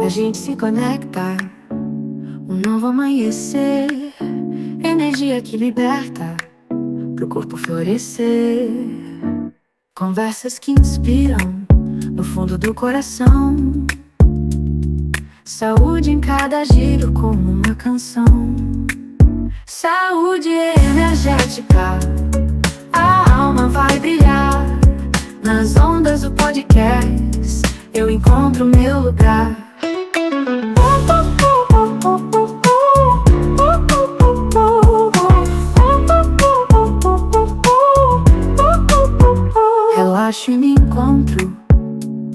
a gente se conecta, um novo amanhecer, energia que liberta, pro corpo florescer. Conversas que inspiram, no fundo do coração. Saúde em cada giro como uma canção. Saúde energética, a alma vai brilhar. Nas ondas do podcast, eu encontro meu lugar. Relaxo e me encontro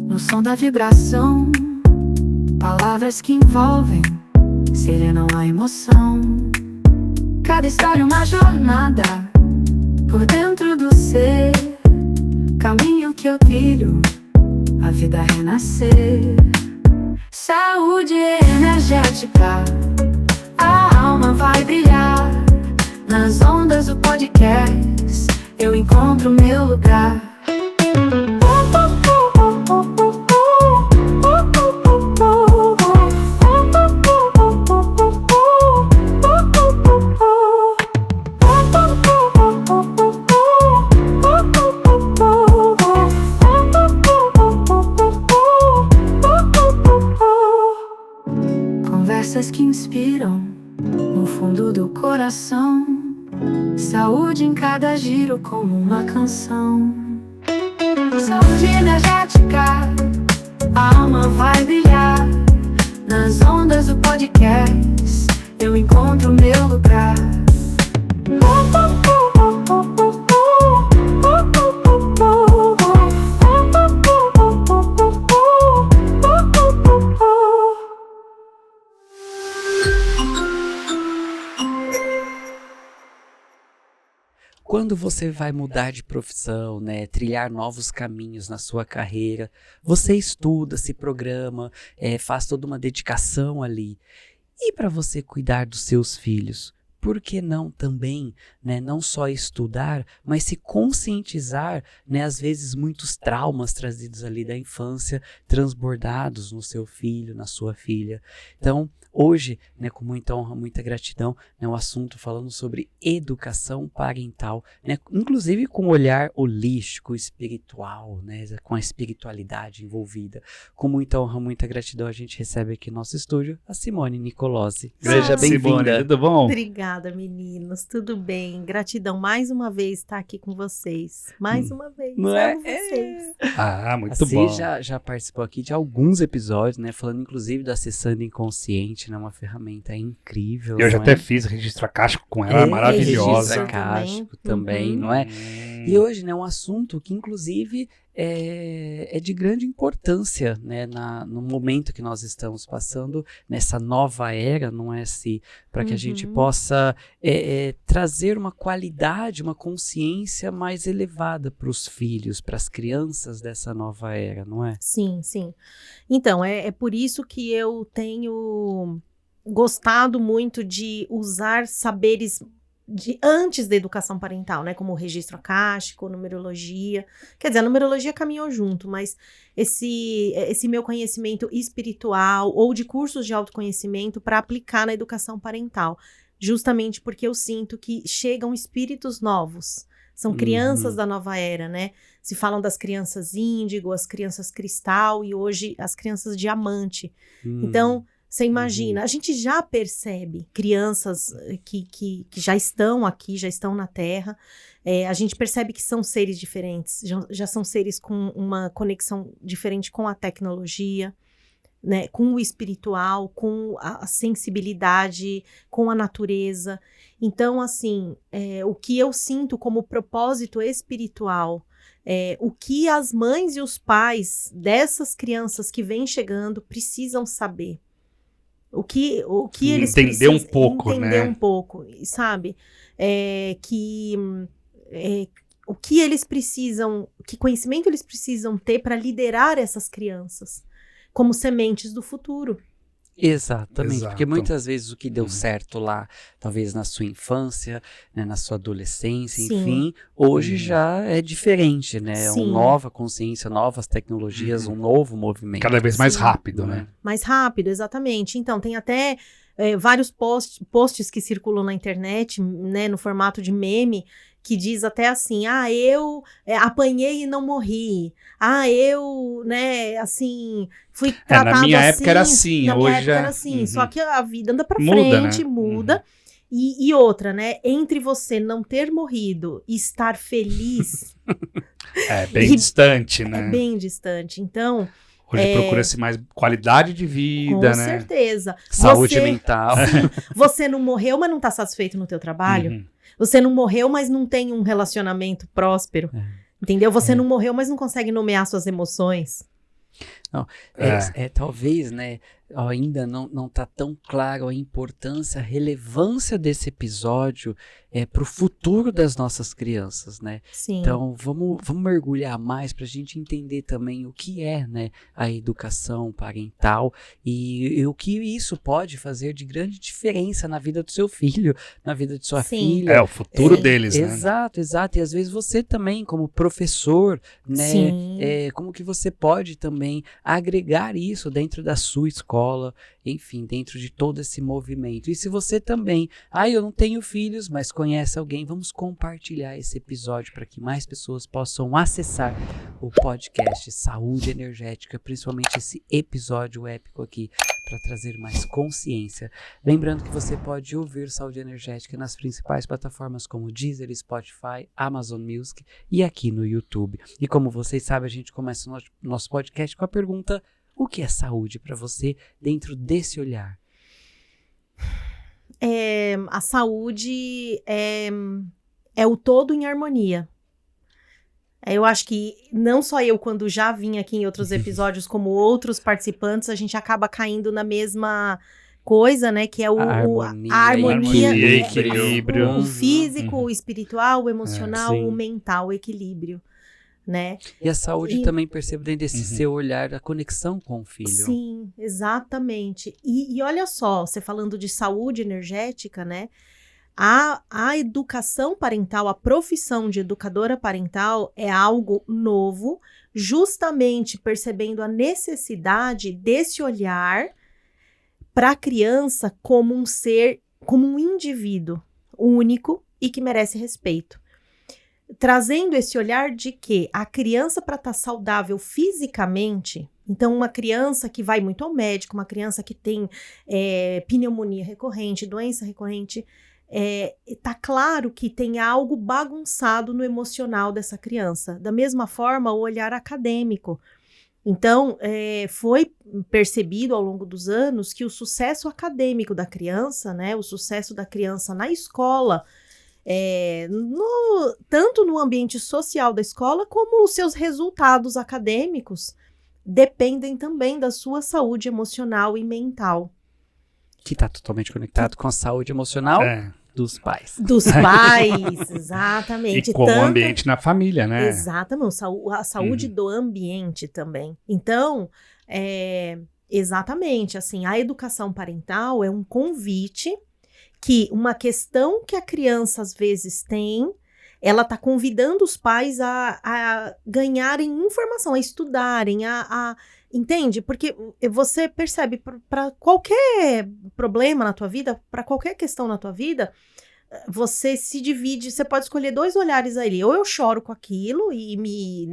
no som da vibração. Palavras que envolvem, serenam a emoção. Cada história uma jornada, por dentro do ser. Caminho que eu trilho, a vida renascer. Saúde energética, a alma vai brilhar. Nas ondas do podcast, eu encontro meu lugar. Conversas que inspiram, no fundo do coração. Saúde em cada giro como uma canção. Saúde energética, a alma vai brilhar. Nas ondas do podcast, eu encontro meu lugar. Quando você vai mudar de profissão, né, trilhar novos caminhos na sua carreira, você estuda, se programa, faz toda uma dedicação ali. E para você cuidar dos seus filhos, por que não também, né, não só estudar, mas se conscientizar, né, às vezes muitos traumas trazidos ali da infância, transbordados no seu filho, na sua filha. Então, hoje, né, com muita honra, muita gratidão, né, o assunto falando sobre educação parental, né, inclusive com um olhar holístico, espiritual, né, com a espiritualidade envolvida. Com muita honra, muita gratidão, a gente recebe aqui no nosso estúdio a Simone Nicolozzi. Seja bem-vinda. Tudo bom? Obrigada, meninos. Tudo bem? Gratidão mais uma vez estar aqui com vocês. Mais uma vez. Não Amo vocês. Ah, muito Você bom. já participou aqui de alguns episódios, né, falando inclusive da Acessando Inconsciente, né, uma ferramenta incrível. Eu já não até é? fiz registro acástico com ela, maravilhosa. Registro acástico também, Uhum. não é? E hoje, né, um assunto que inclusive é de grande importância, né, no momento que nós estamos passando, nessa nova era, não é, para que a gente possa trazer uma qualidade, uma consciência mais elevada para os filhos, para as crianças dessa nova era, não é? Sim, sim. Então, é por isso que eu tenho gostado muito de usar saberes antes da educação parental, né? Como o registro acástico, numerologia. Quer dizer, a numerologia caminhou junto, mas esse meu conhecimento espiritual ou de cursos de autoconhecimento para aplicar na educação parental. Justamente porque eu sinto que chegam espíritos novos. São crianças da nova era, né? Se falam das crianças índigo, as crianças cristal e hoje as crianças diamante. Então, você imagina, a gente já percebe crianças que já estão aqui, já estão na Terra. A gente percebe que são seres diferentes, já são seres com uma conexão diferente com a tecnologia, né, com o espiritual, com a sensibilidade, com a natureza. Então, assim, o que eu sinto como propósito espiritual, o que as mães e os pais dessas crianças que vêm chegando precisam saber. O que eles precisam... Entender um pouco, né? Entender um pouco, sabe? O que eles precisam... Que conhecimento eles precisam ter para liderar essas crianças como sementes do futuro. Exatamente, Exato. porque muitas vezes o que deu Uhum. certo lá, talvez na sua infância, né, na sua adolescência, Sim. enfim, hoje Uhum. já é diferente, né? É uma Sim. nova consciência, novas tecnologias, um novo movimento. Cada vez mais Sim. rápido, Não é? né? Mais rápido, exatamente. Então, tem até vários posts que circulam na internet, né, no formato de meme, que diz até assim, eu apanhei e não morri. Eu, né, assim, fui tratado na minha assim. época era assim, Na minha hoje época já- era assim. Uhum. Só que a vida anda pra Muda, frente, né? muda. E outra, né, entre você não ter morrido e estar feliz, É bem distante, é né? bem distante. Então, Hoje procura-se mais qualidade de com vida, né? certeza. Saúde Você- mental. Sim, você não morreu, mas não tá satisfeito no teu trabalho. Uhum. Você não morreu, mas não tem um relacionamento próspero. Entendeu? Você não morreu, mas não consegue nomear suas emoções. Talvez, né, ainda não tá tão claro a importância, a relevância desse episódio para o futuro das nossas crianças, né? Sim. Então, vamos mergulhar mais para a gente entender também o que é, né, a educação parental e o que isso pode fazer de grande diferença na vida do seu filho, na vida de sua Sim. filha. O futuro Sim. deles, né? Exato. E às vezes você também, como professor, né, Sim. como que você pode também agregar isso dentro da sua escola, enfim, dentro de todo esse movimento. E se você também, eu não tenho filhos, mas conhece alguém, vamos compartilhar esse episódio para que mais pessoas possam acessar o podcast Saúde Energética, principalmente esse episódio épico aqui, para trazer mais consciência. Lembrando que você pode ouvir Saúde Energética nas principais plataformas como Deezer, Spotify, Amazon Music e aqui no YouTube. E como vocês sabem, a gente começa o nosso podcast com a pergunta: o que é saúde para você dentro desse olhar? A saúde é o todo em harmonia. Eu acho que não só eu, quando já vim aqui em outros episódios, como outros participantes, a gente acaba caindo na mesma coisa, né? Que é a harmonia, equilíbrio. o físico, o espiritual, o emocional, sim. o mental, o equilíbrio, né? E a saúde também percebo dentro desse seu olhar, a conexão com o filho. Sim, exatamente. E olha só, você falando de saúde energética, né? A educação parental, a profissão de educadora parental é algo novo, justamente percebendo a necessidade desse olhar para a criança como um ser, como um indivíduo único e que merece respeito. Trazendo esse olhar de que a criança, para estar saudável fisicamente, então uma criança que vai muito ao médico, uma criança que tem pneumonia recorrente, doença recorrente, tá claro que tem algo bagunçado no emocional dessa criança. Da mesma forma, o olhar acadêmico. Então, foi percebido ao longo dos anos que o sucesso acadêmico da criança, né, o sucesso da criança na escola, tanto no ambiente social da escola, como os seus resultados acadêmicos dependem também da sua saúde emocional e mental. Que está totalmente conectado com a saúde emocional dos pais. Dos pais, exatamente. E com o ambiente na família, né? Exatamente, a saúde do ambiente também. Então, exatamente, assim, a educação parental é um convite que uma questão que a criança às vezes tem, ela está convidando os pais a ganharem informação, a estudarem, entende? Porque você percebe, para qualquer problema na tua vida, para qualquer questão na tua vida, você se divide, você pode escolher dois olhares ali. Ou eu choro com aquilo e me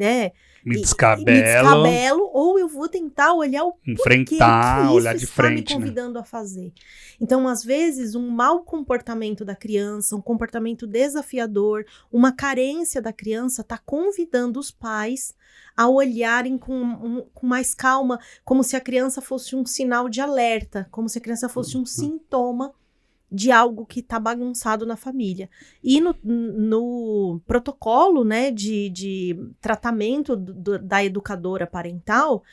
descabelo, ou eu vou tentar olhar o enfrentar, que olhar de está frente, me convidando a fazer. Então, às vezes, um mau comportamento da criança, um comportamento desafiador, uma carência da criança está convidando os pais a olharem com mais calma, como se a criança fosse um sinal de alerta, como se a criança fosse um sintoma de algo que está bagunçado na família. E no protocolo, né, de tratamento da educadora parental,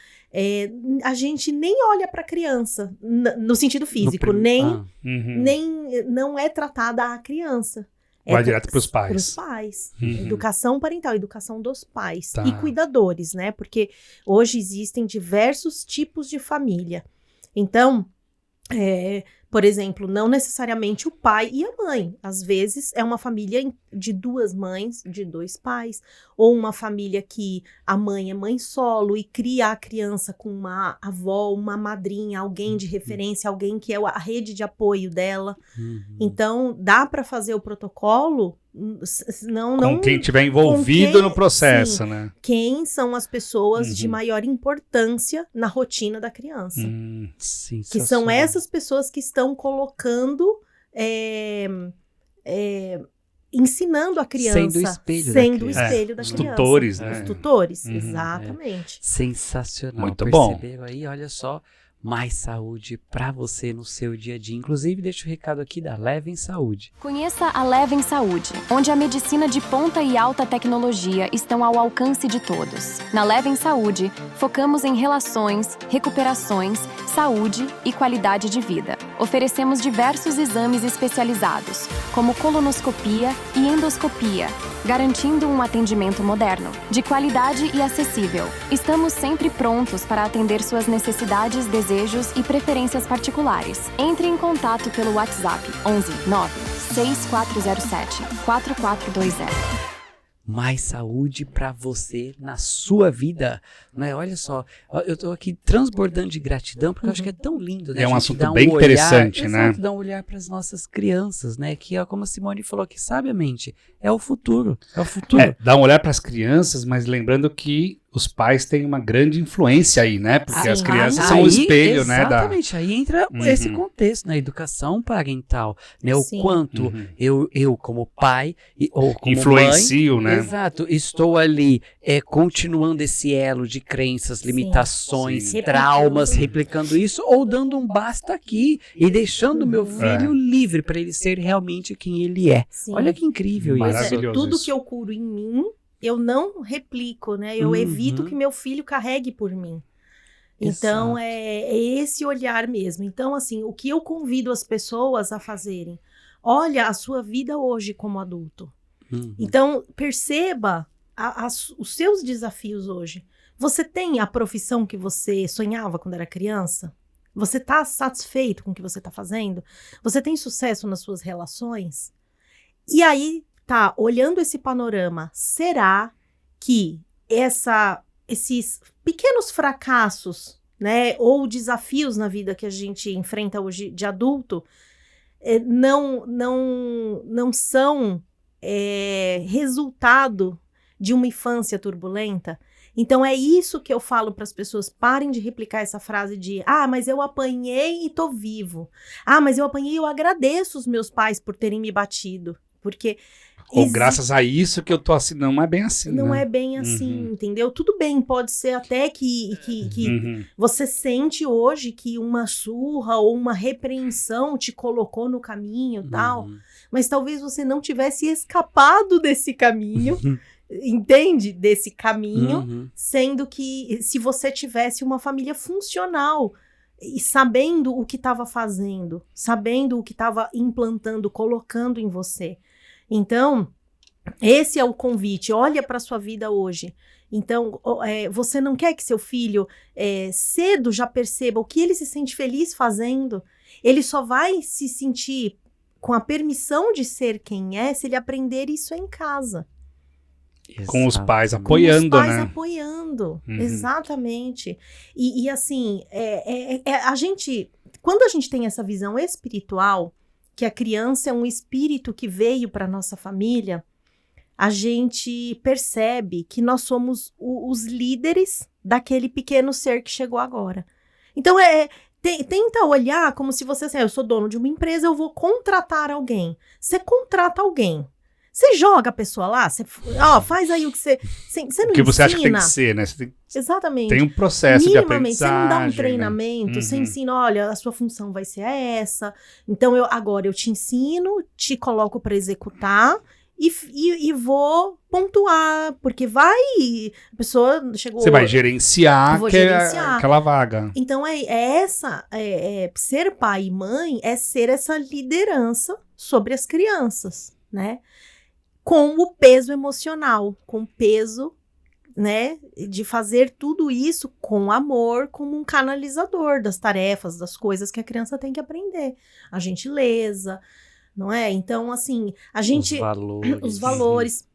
a gente nem olha para a criança, no sentido físico, não é tratada a criança. Vai direto para os pais. Para os pais. Educação parental, educação dos pais. Tá. E cuidadores, né? Porque hoje existem diversos tipos de família. Então, Por exemplo, não necessariamente o pai e a mãe. Às vezes é uma família de 2 mães, de 2 pais, ou uma família que a mãe é mãe solo e cria a criança com uma avó, uma madrinha, alguém de referência, alguém que é a rede de apoio dela. Então, dá para fazer o protocolo, Com quem estiver envolvido no processo, sim, né? quem são as pessoas de maior importância na rotina da criança. Que são essas pessoas que estão colocando, ensinando a criança. Sendo o espelho o espelho da Os criança. tutores, né? Os tutores, exatamente. Sensacional. Muito bom. Perceberam aí? Olha só, mais saúde pra você no seu dia a dia. Inclusive, deixa o recado aqui da Levem Saúde. Conheça a Levem Saúde, onde a medicina de ponta e alta tecnologia estão ao alcance de todos. Na Levem Saúde, focamos em relações, recuperações, saúde e qualidade de vida. Oferecemos diversos exames especializados, como colonoscopia e endoscopia, garantindo um atendimento moderno, de qualidade e acessível. Estamos sempre prontos para atender suas necessidades, desejos e preferências particulares. Entre em contato pelo WhatsApp 11 9 6407 4420. Mais saúde pra você na sua vida, né? Olha só, eu tô aqui transbordando de gratidão porque eu acho que é tão lindo, né? É um A gente assunto dar bem olhar, interessante, né? Exato, dar um olhar para as nossas crianças, né? Que é como a Simone falou aqui, sabiamente, é o futuro, é o futuro. Dá um olhar para as crianças, mas lembrando que os pais têm uma grande influência aí, né? Porque as crianças são o espelho, né? Exatamente, aí entra esse contexto, na educação parental, né? O quanto eu como pai, ou como influencio, mãe, né? Exato, estou ali continuando esse elo de crenças, limitações, Sim. traumas, replicando isso, ou dando um basta aqui e deixando o meu filho livre para ele ser realmente quem ele é. Sim. Olha que incrível Pois isso. Maravilhoso tudo isso. que eu curo em mim, eu não replico, né? Eu evito que meu filho carregue por mim. Então, Exato. é esse olhar mesmo. Então, assim, o que eu convido as pessoas a fazerem? Olha a sua vida hoje como adulto. Então, perceba os seus desafios hoje. Você tem a profissão que você sonhava quando era criança? Você está satisfeito com o que você está fazendo? Você tem sucesso nas suas relações? E aí, tá, olhando esse panorama, será que esses pequenos fracassos, né, ou desafios na vida que a gente enfrenta hoje de adulto, não são resultado de uma infância turbulenta? Então é isso que eu falo para as pessoas, parem de replicar essa frase de mas eu apanhei e tô vivo. Mas eu apanhei e eu agradeço os meus pais por terem me batido. Porque Ou graças a isso que eu tô assim, não é bem assim, não né? é bem assim, entendeu? Tudo bem, pode ser até que você sente hoje que uma surra ou uma repreensão te colocou no caminho e tal, mas talvez você não tivesse escapado desse caminho, entende? Desse caminho, sendo que se você tivesse uma família funcional e sabendo o que estava fazendo, sabendo o que estava implantando, colocando em você. Então, esse é o convite, olha para a sua vida hoje. Então, você não quer que seu filho cedo já perceba o que ele se sente feliz fazendo? Ele só vai se sentir com a permissão de ser quem é se ele aprender isso em casa. Com os pais apoiando, com os pais né? apoiando, exatamente. E assim, a gente, quando a gente tem essa visão espiritual, que a criança é um espírito que veio para nossa família, a gente percebe que nós somos os líderes daquele pequeno ser que chegou agora. Então, tenta olhar como se você, eu sou dono de uma empresa, eu vou contratar alguém. Você contrata alguém. Você joga a pessoa lá, você faz aí o que você não O que você ensina. acha que tem que ser, né? Você Exatamente. tem um processo de Minimamente, aprendizagem. você não dá um né? treinamento, você ensina, olha, a sua função vai ser essa, então agora eu te ensino, te coloco para executar e vou pontuar, porque a pessoa chegou... Você vai gerenciar, gerenciar. Aquela vaga. Então, ser pai e mãe é ser essa liderança sobre as crianças, né? Com o peso emocional, com o peso né, de fazer tudo isso com amor, como um canalizador das tarefas, das coisas que a criança tem que aprender. A gentileza, não é? Então, assim, a gente... Os valores.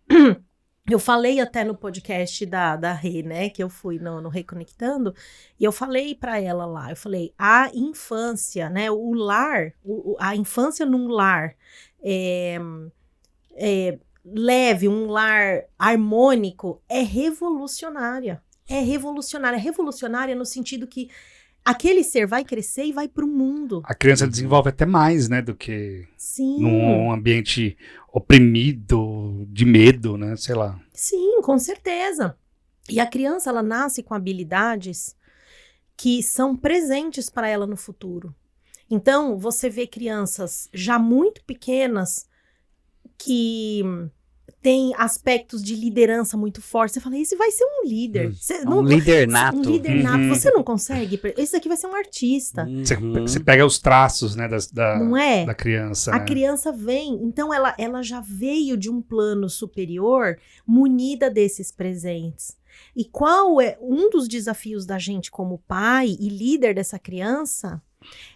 Eu falei até no podcast da Rê, né, que eu fui no Reconectando, e eu falei para ela lá, eu falei, a infância, né, o lar, a infância num lar leve, um lar harmônico, é revolucionária. É revolucionária no sentido que aquele ser vai crescer e vai pro mundo. A criança desenvolve até mais, né, do que Sim. num ambiente oprimido, de medo, né, sei lá. Sim, com certeza. E a criança, ela nasce com habilidades que são presentes para ela no futuro. Então, você vê crianças já muito pequenas que tem aspectos de liderança muito fortes. Você fala, esse vai ser um líder. Um líder nato. Um líder nato. Você não consegue? Esse daqui vai ser um artista. Você pega os traços, né, Não é? da criança. A né? criança vem, então ela já veio de um plano superior munida desses presentes. E qual é um dos desafios da gente como pai e líder dessa criança?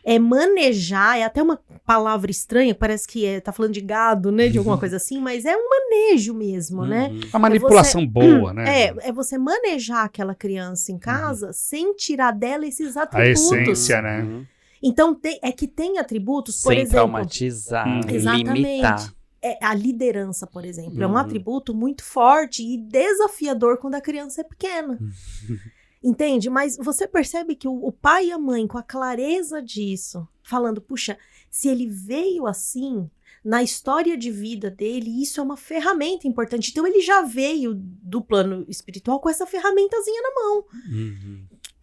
É manejar, é até uma palavra estranha, parece que tá falando de gado, né, de alguma coisa assim, mas é um manejo mesmo, né? Uma manipulação boa, né? É você manejar aquela criança em casa sem tirar dela esses A atributos. essência, né? Então, que tem atributos, por Sem exemplo... traumatizar, limitar. A liderança, por exemplo, é um atributo muito forte e desafiador quando a criança é pequena. Entende? Mas você percebe que o pai e a mãe, com a clareza disso, falando, puxa, se ele veio assim, na história de vida dele, isso é uma ferramenta importante. Então, ele já veio do plano espiritual com essa ferramentazinha na mão.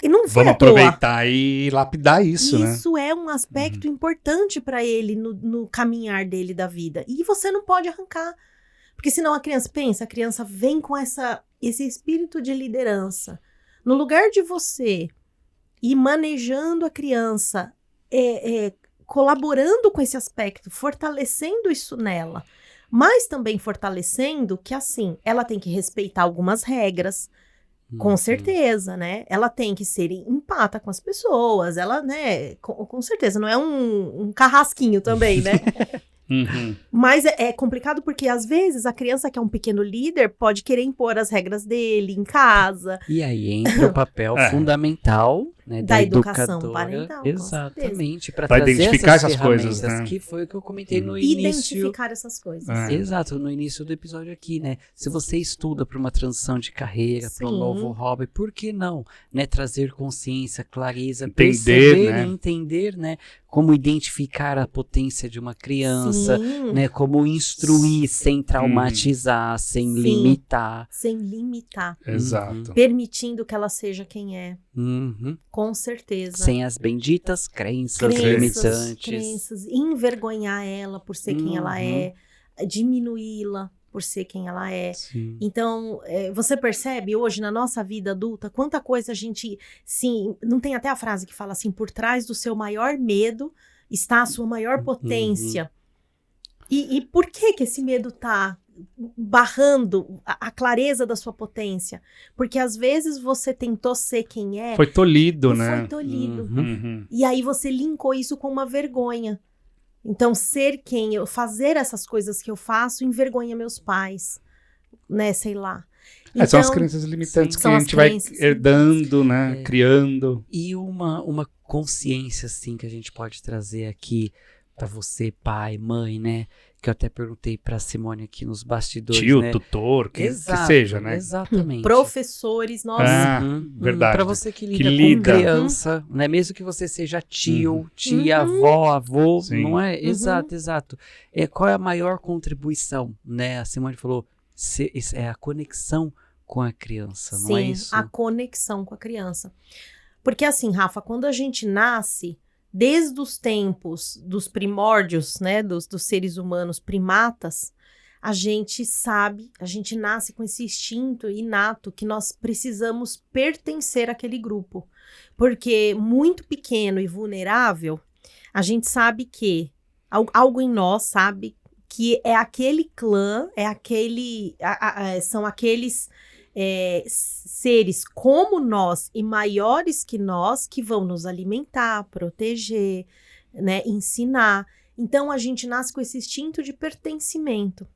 E não foi Vamos aproveitar e lapidar isso, né? Isso é um aspecto importante para ele no caminhar dele da vida. E você não pode arrancar. Porque senão a criança vem com esse espírito de liderança. No lugar de você ir manejando a criança, colaborando com esse aspecto, fortalecendo isso nela, mas também fortalecendo que, assim, ela tem que respeitar algumas regras, com certeza, né? Ela tem que ser empata com as pessoas, ela, né, com certeza, não é um carrasquinho também, né? Mas é complicado porque, às vezes, a criança que é um pequeno líder pode querer impor as regras dele em casa. E aí entra o papel fundamental, né, da educação educadora. parental. Exatamente, para Pra trazer identificar essas essas coisas, ferramentas, né? que foi o que eu comentei no início. Identificar essas coisas. Exato, no início do episódio aqui, né? Se você estuda para uma transição de carreira, para um novo hobby, por que não, né? Trazer consciência, clareza, perceber e entender, né? Como identificar a potência de uma criança, né? Como instruir sem traumatizar, sem limitar. Sem limitar. Exato. Permitindo que ela seja quem é. Com certeza. Sem as benditas crenças limitantes. Crenças, envergonhar ela por ser quem ela é, diminuí-la por ser quem ela é. Sim. Então, você percebe hoje na nossa vida adulta quanta coisa a gente, sim, não tem até a frase que fala assim, por trás do seu maior medo está a sua maior potência. E por que esse medo tá barrando a clareza da sua potência? Porque às vezes você tentou ser quem é. Foi tolhido, né? Foi tolhido. E aí você linkou isso com uma vergonha. Então, ser quem eu, fazer essas coisas que eu faço, envergonha meus pais, né, sei lá. Então, são as crenças limitantes que a gente vai herdando, né, criando. E uma consciência, assim, que a gente pode trazer aqui para você, pai, mãe, né, que eu até perguntei pra Simone aqui nos bastidores, tio, né? tutor, que seja, né? Exatamente. Professores, nossa. Verdade. Pra você que lida com criança, né? Mesmo que você seja tio, tia, avó, avô, não é? Exato. Qual é a maior contribuição, né? A Simone falou, é a conexão com a criança, não é isso? A conexão com a criança. Porque assim, Rafa, quando a gente nasce, desde os tempos dos primórdios, né, dos seres humanos primatas, a gente sabe, a gente nasce com esse instinto inato que nós precisamos pertencer àquele grupo. Porque muito pequeno e vulnerável, a gente sabe que, algo em nós sabe que é aquele clã, são aqueles seres como nós e maiores que nós que vão nos alimentar, proteger, né, ensinar. Então, a gente nasce com esse instinto de pertencimento.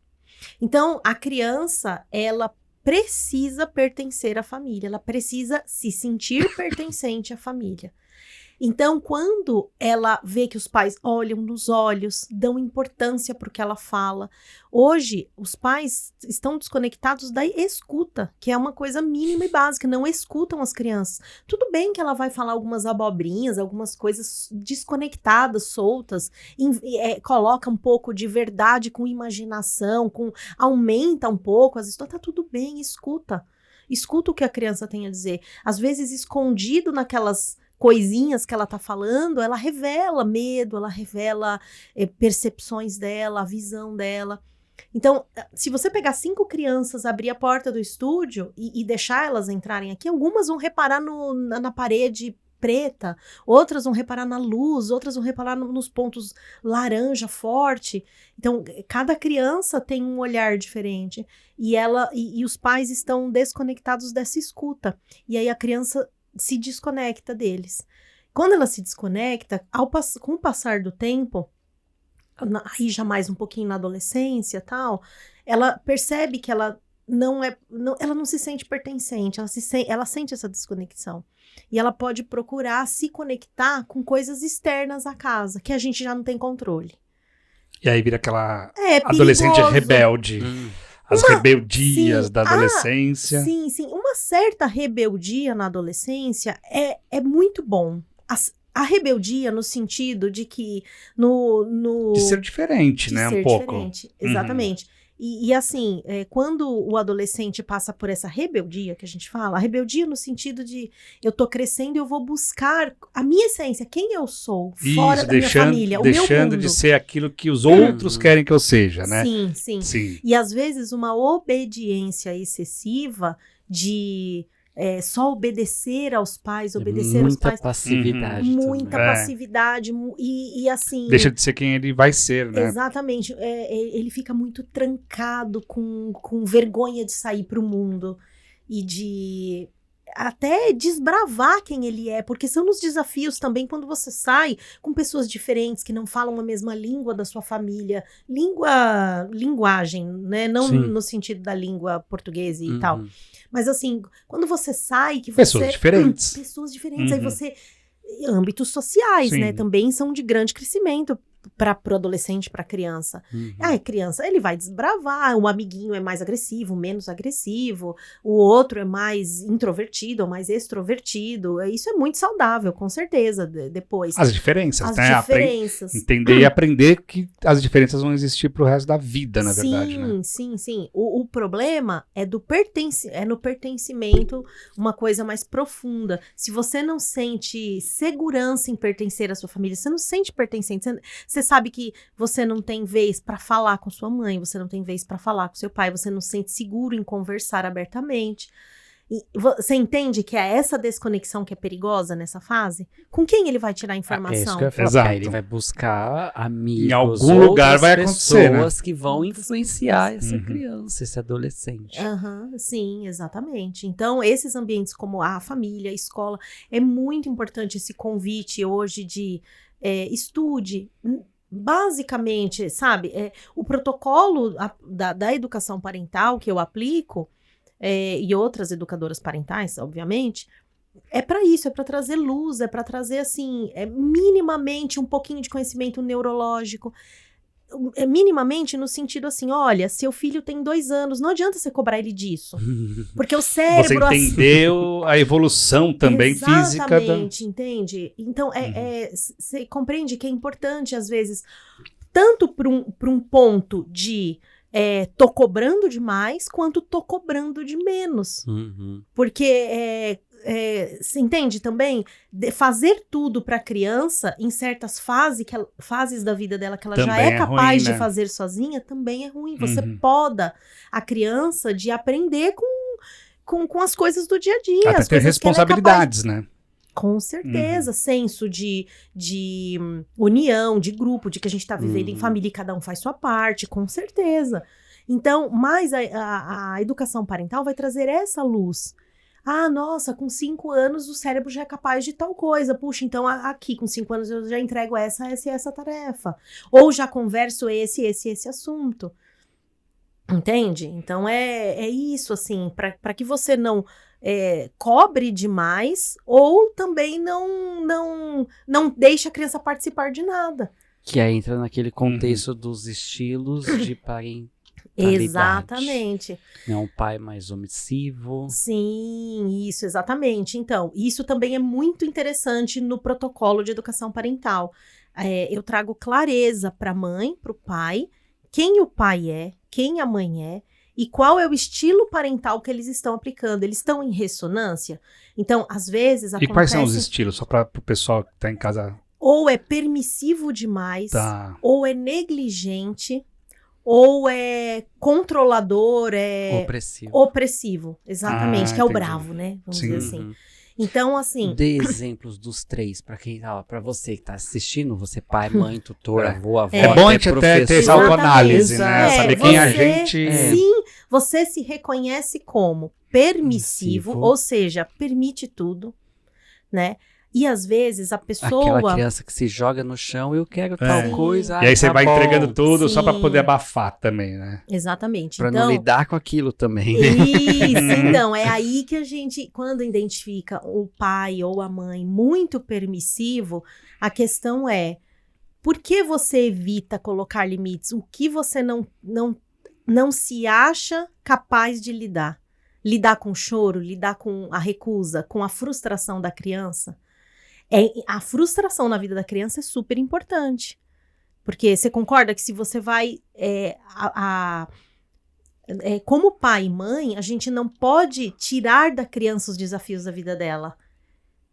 Então, a criança, ela precisa pertencer à família, ela precisa se sentir pertencente à família. Então, quando ela vê que os pais olham nos olhos, dão importância para o que ela fala. Hoje, os pais estão desconectados da escuta, que é uma coisa mínima e básica, não escutam as crianças. Tudo bem que ela vai falar algumas abobrinhas, algumas coisas desconectadas, soltas, coloca um pouco de verdade com imaginação, aumenta um pouco as histórias, tá tudo bem, escuta. Escuta o que a criança tem a dizer. Às vezes, escondido naquelas coisinhas que ela tá falando, ela revela medo, ela revela percepções dela, a visão dela. Então, se você pegar 5 crianças, abrir a porta do estúdio e deixar elas entrarem aqui, algumas vão reparar na parede preta, outras vão reparar na luz, outras vão reparar nos pontos laranja forte. Então, cada criança tem um olhar diferente e os pais estão desconectados dessa escuta. E aí a criança se desconecta deles. Quando ela se desconecta, com o passar do tempo, aí já mais um pouquinho na adolescência tal, ela percebe que ela ela não se sente pertencente, ela sente essa desconexão. E ela pode procurar se conectar com coisas externas à casa, que a gente já não tem controle. E aí vira aquela adolescente perigoso. Rebelde. As rebeldias da adolescência. Sim. Uma certa rebeldia na adolescência é muito bom. A rebeldia no sentido de que de ser diferente, né? Um pouco. Diferente, exatamente. E assim, quando o adolescente passa por essa rebeldia que a gente fala, a rebeldia no sentido de eu tô crescendo e eu vou buscar a minha essência, quem eu sou, fora da minha família, o meu mundo. Deixando de ser aquilo que os outros querem que eu seja, né? Sim. E às vezes uma obediência excessiva de só obedecer aos pais, obedecer aos pais. Muita passividade. E assim... Deixa de ser quem ele vai ser, né? Exatamente. Ele fica muito trancado com vergonha de sair para o mundo e de até desbravar quem ele é, porque são os desafios também quando você sai com pessoas diferentes que não falam a mesma língua da sua família, linguagem, né? Não no sentido da língua portuguesa e tal. Mas assim, quando você sai, que você... Pessoas diferentes. Aí você... Âmbitos sociais, né? Também são de grande crescimento pro adolescente, pra criança. Criança, ele vai desbravar, um amiguinho é mais agressivo, menos agressivo, o outro é mais introvertido ou mais extrovertido. Isso é muito saudável, com certeza, depois. As diferenças, né? Entender e aprender que as diferenças vão existir pro resto da vida, na verdade, né? Sim. O problema é no pertencimento, uma coisa mais profunda. Se você não sente segurança em pertencer à sua família, você não se sente pertencente, você sabe que você não tem vez para falar com sua mãe, você não tem vez para falar com seu pai, você não se sente seguro em conversar abertamente. E você entende que é essa desconexão que é perigosa nessa fase? Com quem ele vai tirar informação? É isso que eu ia falar. Exato. Ele vai buscar amigos, em algum lugar vai acontecer, pessoas que vão influenciar essa criança, esse adolescente. Sim, exatamente. Então, esses ambientes como a família, a escola, é muito importante esse convite hoje de estude. Basicamente, sabe, o protocolo da educação parental que eu aplico, e outras educadoras parentais, obviamente, é para isso, é para trazer luz, é para trazer, assim, minimamente um pouquinho de conhecimento neurológico, minimamente no sentido assim, olha, seu filho tem 2 anos, não adianta você cobrar ele disso, porque o cérebro... Você entendeu a evolução também física. Exatamente, entende? Então, você compreende que é importante, às vezes, tanto para um ponto de tô cobrando demais, quanto tô cobrando de menos. Porque... você entende também? Fazer tudo para a criança em certas fases da vida dela que ela também já é capaz de fazer sozinha, também é ruim. Você poda a criança de aprender com as coisas do dia a dia. Até ter responsabilidades, né? Com certeza, senso de união, de grupo, de que a gente tá vivendo em família e cada um faz sua parte, com certeza. Então, mas a educação parental vai trazer essa luz. Ah, nossa, com 5 anos o cérebro já é capaz de tal coisa. Puxa, então aqui com 5 anos eu já entrego essa e essa tarefa. Ou já converso esse assunto. Entende? Então é isso, assim, para que você não cobre demais ou também não deixe a criança participar de nada. Que aí entra naquele contexto dos estilos de parentalidade. Exatamente. Não, um pai mais omissivo. Sim, isso, exatamente. Então, isso também é muito interessante no protocolo de educação parental. Eu trago clareza para a mãe, para o pai, quem o pai é, quem a mãe é, e qual é o estilo parental que eles estão aplicando. Eles estão em ressonância? Então, às vezes E quais são os estilos? Só para o pessoal que está em casa. Ou é permissivo demais, Tá. ou é negligente, ou é controlador, é opressivo, exatamente, que é o entendi. bravo, né? Vamos Sim. dizer assim. Então, assim... Dê exemplos dos 3, para você que tá assistindo, você pai, mãe, tutor, avô, avó, É bom a até gente até ter professor. essa autoanálise, né? É, Saber quem a você- gente... Sim, você se reconhece como permissivo, Permissivo. ou seja, permite tudo, né? E às vezes a pessoa... Aquela criança que se joga no chão, eu quero tal Sim. coisa. E aí você tá vai bom. entregando tudo só para Sim. poder abafar também, né? Exatamente. Pra então, não lidar com aquilo também. Isso, então, é aí que a gente, quando identifica o pai ou a mãe muito permissivo, a questão é, por que você evita colocar limites? O que você não se acha capaz de lidar? Lidar com o choro, lidar com a recusa, com a frustração da criança? A frustração na vida da criança é super importante. Porque você concorda que se você vai... como pai e mãe, a gente não pode tirar da criança os desafios da vida dela.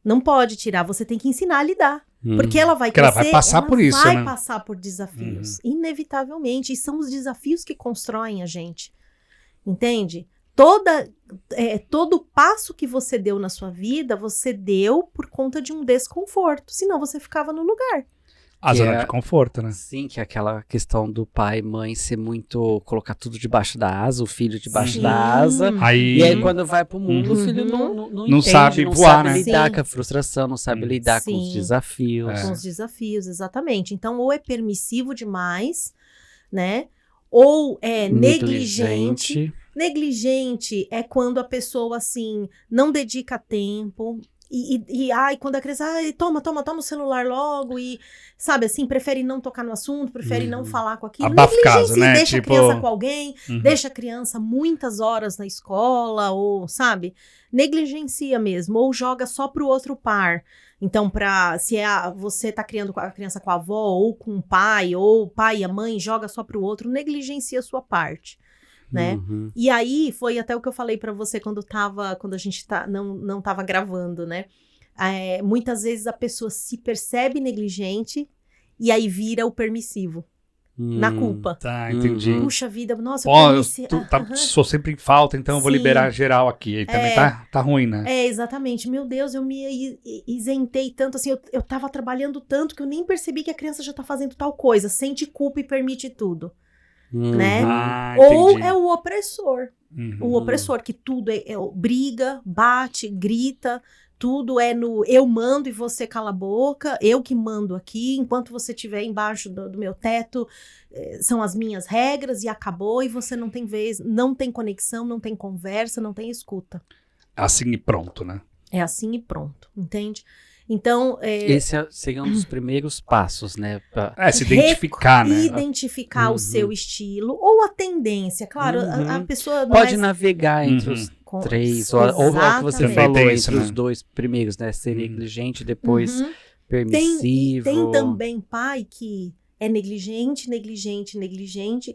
Não pode tirar, você tem que ensinar a lidar. Porque ela vai Porque ela crescer, vai passar por isso, vai né? passar por desafios, inevitavelmente. E são os desafios que constroem a gente. Entende? Todo passo que você deu na sua vida, você deu por conta de um desconforto. Senão você ficava no lugar. A Que zona é- de conforto, né? Sim, que é aquela questão do pai e mãe ser muito... Colocar tudo debaixo da asa, o filho debaixo Sim. da asa. Aí, E aí, quando vai pro mundo, o filho Uhum. não Não entende, sabe não voar, sabe né? lidar Sim. com a frustração, não sabe lidar com os Sim. desafios. É. Com os desafios, exatamente. Então, ou é permissivo demais, né? Ou é negligente. Negligente é quando a pessoa, assim, não dedica tempo. Ai, quando a criança, toma o celular logo e, sabe, assim, prefere não tocar no assunto, prefere não falar com aquilo. Abafa o caso, Negligencia, né? deixa Tipo- a criança com alguém, Uhum. deixa a criança muitas horas na escola, ou, sabe, negligencia mesmo, ou joga só pro outro par. Então, se você tá criando a criança com a avó, ou com o pai e a mãe joga só pro outro, negligencia a sua parte. Né? Uhum. E aí, foi até o que eu falei pra você quando a gente não tava gravando, né? Muitas vezes a pessoa se percebe negligente e aí vira o permissivo, na culpa. Tá, entendi. Puxa vida, nossa, Ó, eu permissi- sou sempre em falta, então eu vou Sim. liberar geral aqui. Aí também tá ruim, né? Exatamente. Meu Deus, eu me isentei tanto, assim, eu tava trabalhando tanto que eu nem percebi que a criança já tá fazendo tal coisa, sente culpa e permite tudo, né? Ah, Ou entendi. é o opressor. Uhum. O opressor, que tudo é briga, bate, grita, tudo é no eu mando e você cala a boca, eu que mando aqui, enquanto você estiver embaixo do meu teto, são as minhas regras e acabou, e você não tem vez, não tem conexão, não tem conversa, não tem escuta. Assim e pronto, né? É assim e pronto, entende? Então, Esse seria um dos primeiros passos, né? Se identificar, né? identificar Uhum. o seu estilo ou a tendência. Claro, a Uhum. pessoa não Pode é... navegar entre os com- 3, ou é o que você Exatamente. falou, Também tem entre isso, os né? 2 primeiros, né? Ser negligente, depois Uhum. permissivo. Tem também pai que é negligente,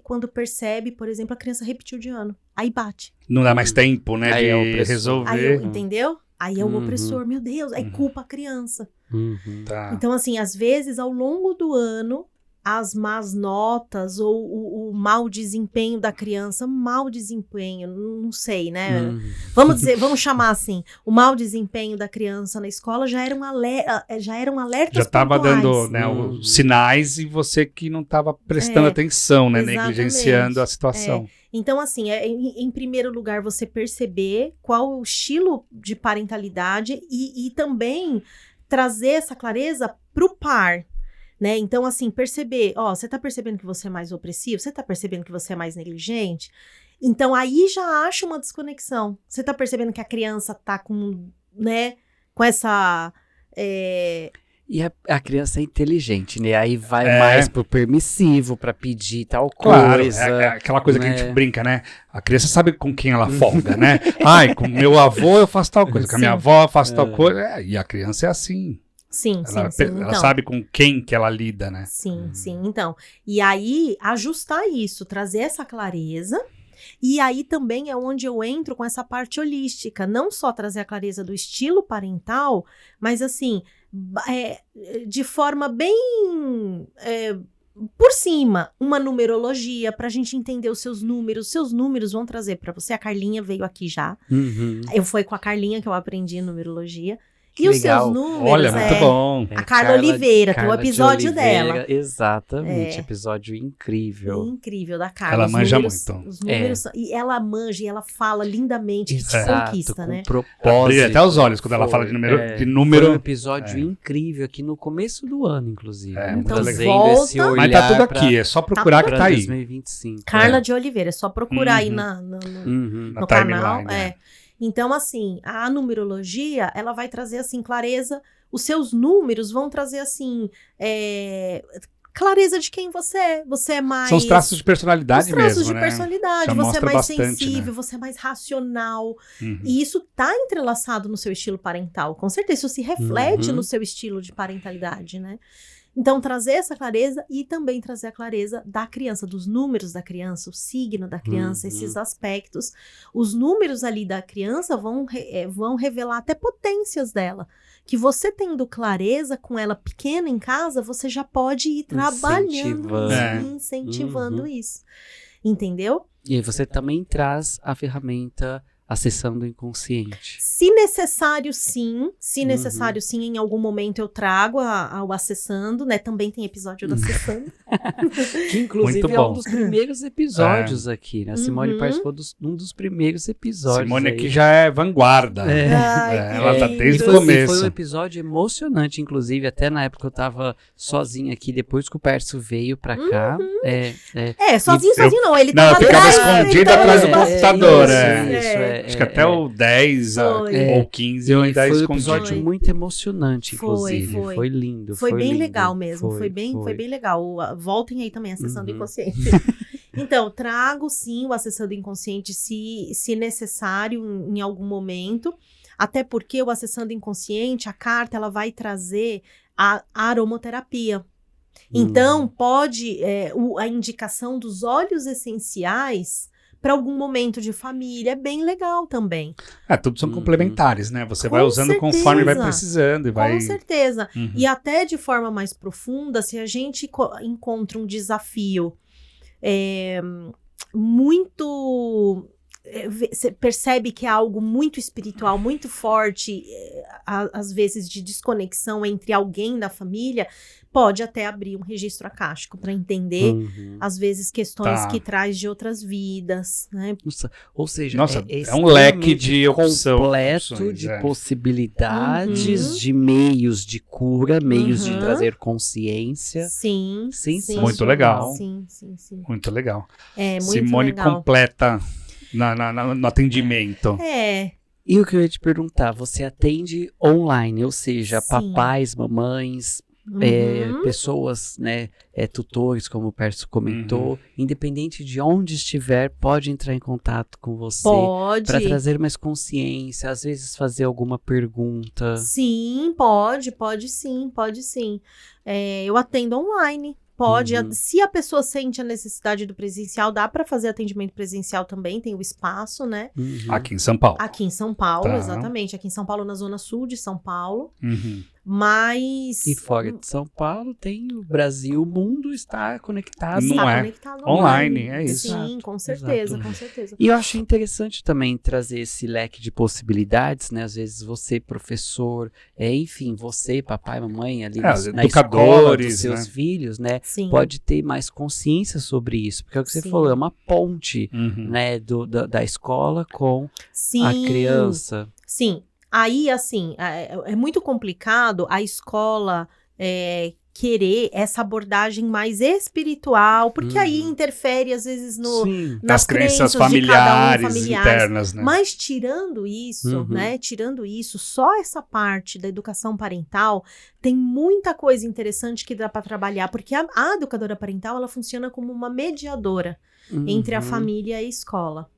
quando percebe, por exemplo, a criança repetiu de ano. Aí bate. Não dá mais tempo, né? Aí de é o opressor. resolver. Aí, entendeu? Aí é o Uhum. opressor. Meu Deus, aí culpa a criança. Uhum. Tá. Então, assim, às vezes, ao longo do ano, as más notas ou o mau desempenho da criança, mau desempenho, não sei, né? Vamos chamar assim, o mau desempenho da criança na escola já eram alertas Já estava pontuais. dando, né, os sinais e você que não estava prestando atenção, né, negligenciando a situação. Então, assim, em primeiro lugar, você perceber qual é o estilo de parentalidade e também trazer essa clareza para o par. Né? Então, assim, perceber, você tá percebendo que você é mais opressivo? Você tá percebendo que você é mais negligente? Então, aí já acha uma desconexão. Você tá percebendo que a criança tá com, né, com essa... E a criança é inteligente, né? Aí vai mais pro permissivo, pra pedir tal coisa. Claro, é aquela coisa que a gente brinca, né? A criança sabe com quem ela folga, né? Ai, com meu avô eu faço tal coisa, com a minha avó eu faço tal coisa. E a criança é assim. Sim. Ela Então, sabe com quem que ela lida, né? Sim. Então, e aí, ajustar isso, trazer essa clareza, e aí também é onde eu entro com essa parte holística, não só trazer a clareza do estilo parental, mas assim, de forma bem... por cima, uma numerologia pra gente entender os seus números vão trazer pra você. A Carlinha veio aqui já. Foi com a Carlinha que eu aprendi numerologia. Que e legal. Os seus números, Olha, muito bom. A Carla Oliveira, tem um episódio dela. Exatamente, episódio incrível. Incrível, da Carla. Ela manja muito. Os números, e ela manja, e ela fala lindamente, que te conquista, né? Propósito. Brilha até os olhos quando ela fala de número. Foi um episódio incrível aqui no começo do ano, inclusive. Então trazendo volta. esse olhar Mas tá tudo aqui, é só procurar que tá aí. 2025. Carla de Oliveira, é só procurar aí no canal. Então, assim, a numerologia, ela vai trazer, assim, clareza. Os seus números vão trazer, assim, clareza de quem você é. Você é mais... São os traços de personalidade mesmo, né? Os traços de personalidade. Já você é mais bastante, sensível, né? você é mais racional. E isso tá entrelaçado no seu estilo parental. Com certeza, isso se reflete no seu estilo de parentalidade, né? Então, trazer essa clareza e também trazer a clareza da criança, dos números da criança, o signo da criança, esses aspectos. Os números ali da criança vão revelar até potências dela. Que você tendo clareza com ela pequena em casa, você já pode ir trabalhando, incentivando isso. Entendeu? E aí você também traz a ferramenta acessando o inconsciente. Se necessário, sim. Se necessário, sim. Em algum momento eu trago ao acessando, né? Também tem episódio do acessando. Que inclusive é um dos primeiros episódios aqui, né? A Simone participou de um dos primeiros episódios. Simone aí. aqui já é vanguarda. Ela tá desde o começo. Foi um episódio emocionante, inclusive, até na época eu tava sozinha aqui, depois que o Pércio veio pra cá. Sozinho não, ele não, tava eu ficava atrás, escondido atrás do computador. Isso. Acho que até o 10 ou 15 eu ainda escondi. Foi um episódio muito emocionante, inclusive. Foi lindo. Foi bem lindo. legal mesmo. Foi bem legal. Voltem aí também, acessando o inconsciente. Então, trago sim o acessando o inconsciente, se necessário, em algum momento. Até porque o acessando o inconsciente, a carta, ela vai trazer a aromaterapia. Então, pode a indicação dos óleos essenciais para algum momento de família, é bem legal também. Tudo são complementares, né? Você vai usando conforme vai precisando. Com certeza. E até de forma mais profunda, se a gente encontra um desafio muito... Você percebe que é algo muito espiritual, muito forte, às vezes de desconexão entre alguém da família, pode até abrir um registro acástico para entender, às vezes, questões que traz de outras vidas, né? Ou seja, é um leque de completo de possibilidades, de meios de cura, meios de trazer consciência. Sim. Muito legal. Sim. Muito legal. Muito Simone legal. Completa no atendimento. E o que eu ia te perguntar, você atende online, ou seja, papais, mamães, pessoas, né, tutores, como o Pércio comentou, independente de onde estiver, pode entrar em contato com você para trazer mais consciência, às vezes fazer alguma pergunta. Sim, pode sim. Eu atendo online. Pode, se a pessoa sente a necessidade do presencial, dá para fazer atendimento presencial também, tem o espaço, né? Aqui em São Paulo. Aqui em São Paulo, exatamente. Aqui em São Paulo, na zona sul de São Paulo. Mas... E fora de São Paulo tem o Brasil, o mundo está conectado. Não está é. conectado Online, é isso. Sim, Exato, com certeza, exato. com certeza. E eu acho interessante também trazer esse leque de possibilidades, né? Às vezes você, professor, enfim, você, papai, mamãe, ali na escola dos educadores, seus né? filhos, né? Sim. Pode ter mais consciência sobre isso. Porque é o que você Sim. falou, é uma ponte, Uhum. né? Da escola com Sim. a criança. Sim. Aí, assim, é muito complicado a escola querer essa abordagem mais espiritual, porque aí interfere, às vezes, Sim. nas As crenças de cada um, familiares, familiares. internas, né? Mas tirando isso, né? Tirando isso, só essa parte da educação parental, tem muita coisa interessante que dá para trabalhar, porque a educadora parental, ela funciona como uma mediadora entre a família e a escola.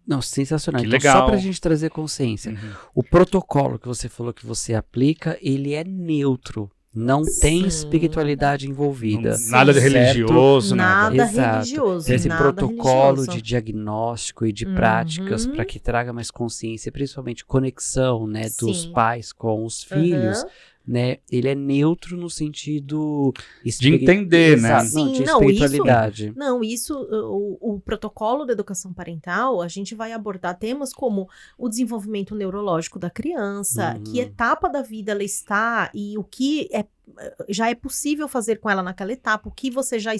Não, sensacional. Que Então, legal. só pra gente trazer consciência. Uhum. O protocolo que você falou que você aplica, ele é neutro. Não tem Sim. espiritualidade envolvida. Nada de certo? religioso, nada. Nada Exato. religioso. Esse nada protocolo religioso. de diagnóstico e de práticas para que traga mais consciência, principalmente conexão, né, dos Sim. pais com os filhos, Aham. né? Ele é neutro no sentido De entender, né? Exato, Sim, de não, espiritualidade. Não, isso, o protocolo da educação parental, a gente vai abordar temas como o desenvolvimento neurológico da criança, que etapa da vida ela está e o que já é possível fazer com ela naquela etapa, o que você já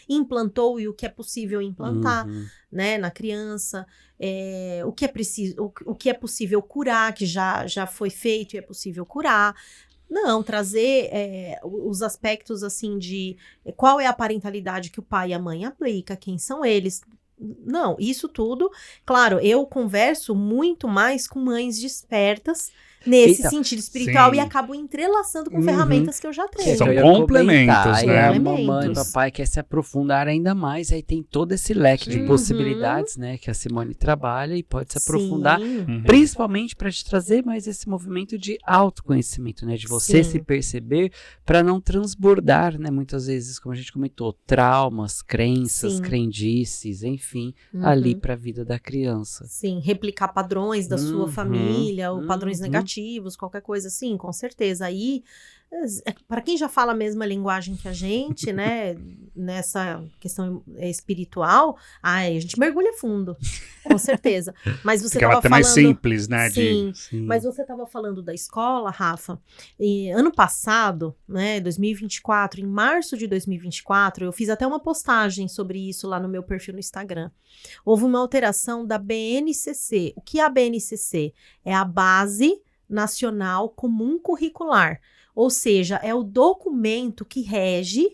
implantou e o que é possível implantar, né, na criança, o que é preciso, o que é possível curar, que já foi feito e é possível curar. Não, trazer os aspectos, assim, de qual é a parentalidade que o pai e a mãe aplicam, quem são eles. Não, isso tudo, claro, eu converso muito mais com mães despertas nesse sentido espiritual sim. e acabo entrelaçando com ferramentas que eu já Que tenho. São eu ia complementos, comentar. Aí né? a mamãe e Complementos. papai quer se aprofundar ainda mais, aí tem todo esse leque de Uhum. possibilidades, né, que a Simone trabalha e pode se aprofundar, Sim. Uhum. principalmente para te trazer mais esse movimento de autoconhecimento, né, de você Sim. se perceber para não transbordar, né, muitas vezes, como a gente comentou, traumas, crenças, Sim. crendices, enfim, Uhum. ali para a vida da criança. Sim, replicar padrões da sua Uhum, família, ou padrões uhum. negativos, qualquer coisa assim, com certeza. Aí, para quem já fala a mesma linguagem que a gente, né, nessa questão espiritual, a gente mergulha fundo, com certeza. Mas você Fica ela estava até falando... mais simples, né? Sim, Sim. mas você estava falando da escola, Rafa, e ano passado, né, 2024, em março de 2024, eu fiz até uma postagem sobre isso lá no meu perfil no Instagram. Houve uma alteração da BNCC. O que é a BNCC? É a Base Nacional Comum Curricular, ou seja, é o documento que rege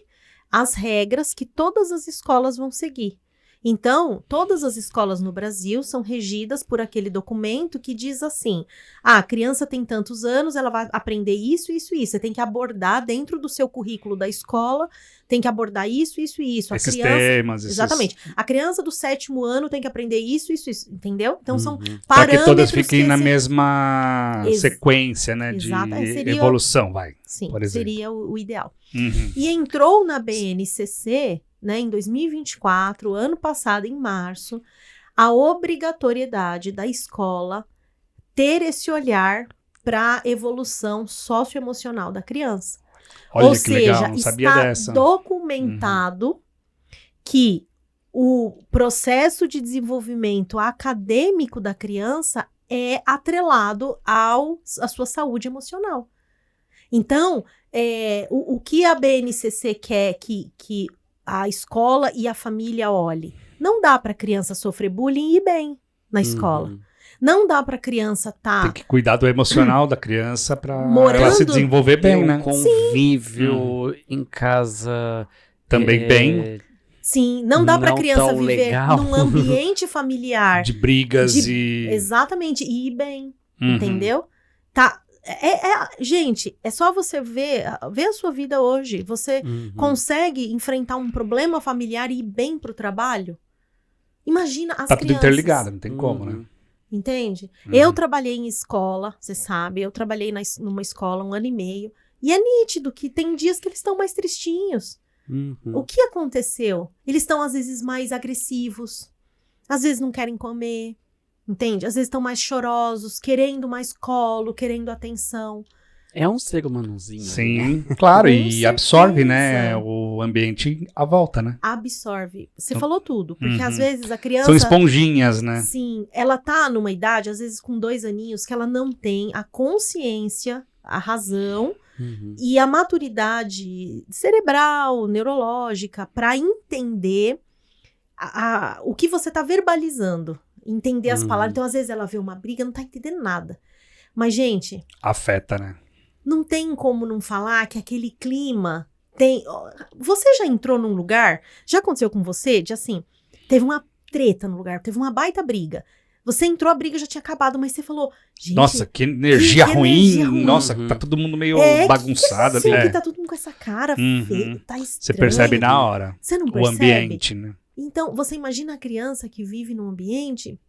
as regras que todas as escolas vão seguir. Então, todas as escolas no Brasil são regidas por aquele documento que diz assim: a criança tem tantos anos, ela vai aprender isso, isso e isso. Você tem que abordar dentro do seu currículo da escola, tem que abordar isso, isso e isso. Esses temas. Esses... Exatamente. A criança do 7º ano tem que aprender isso, isso, isso. Entendeu? Então, são Para parâmetros que todas fiquem na esse- mesma Ex- sequência, né? Exato. De Seria- evolução, vai. Sim, por exemplo. seria o ideal. Uhum. E entrou na BNCC, né, em 2024, ano passado, em março, a obrigatoriedade da escola ter esse olhar para a evolução socioemocional da criança. Olha Ou que seja, legal, não sabia está dessa. documentado que o processo de desenvolvimento acadêmico da criança é atrelado à sua saúde emocional. Então, o que a BNCC quer que a escola e a família olhem? Não dá para a criança sofrer bullying e ir bem na escola. Uhum. Não dá para a criança Tem que cuidar do emocional da criança para Morando- ela se desenvolver bem, Ter né? um convívio em casa Também bem, Sim, não dá para a não criança tão viver legal. num ambiente familiar. de brigas e... Exatamente, e ir bem, Uhum. entendeu? Tá. Gente, é só você ver a sua vida hoje. Você Uhum. consegue enfrentar um problema familiar e ir bem pro trabalho? Imagina as Tá tudo crianças. interligado, não tem como, né? Uhum. Entende? Uhum. Eu trabalhei em escola, você sabe, eu trabalhei numa escola 1 ano e meio, e é nítido que tem dias que eles estão mais tristinhos. Uhum. O que aconteceu? Eles estão, às vezes, mais agressivos, às vezes não querem comer, entende? Às vezes estão mais chorosos, querendo mais colo, querendo atenção. É um ser humanozinho. Sim, claro, e certeza. absorve, né, o ambiente à volta, né? Absorve. Você falou tudo, porque às vezes a criança... São esponjinhas, né? Sim, ela tá numa idade, às vezes com 2 aninhos, que ela não tem a consciência, a razão e a maturidade cerebral, neurológica, para entender o que você tá verbalizando, entender as palavras. Então, às vezes, ela vê uma briga, não tá entendendo nada. Mas, gente... Afeta, né? Não tem como não falar que aquele clima tem... Você já entrou num lugar, já aconteceu com você, de assim, teve uma treta no lugar, teve uma baita briga. Você entrou, a briga já tinha acabado, mas você falou... Gente, nossa, que energia ruim. energia ruim. Nossa, tá todo mundo meio bagunçado. Que, né? que tá todo mundo com essa cara feia, tá estranho. Você percebe na hora. Você não O percebe? ambiente, né? Então, você imagina a criança que vive num ambiente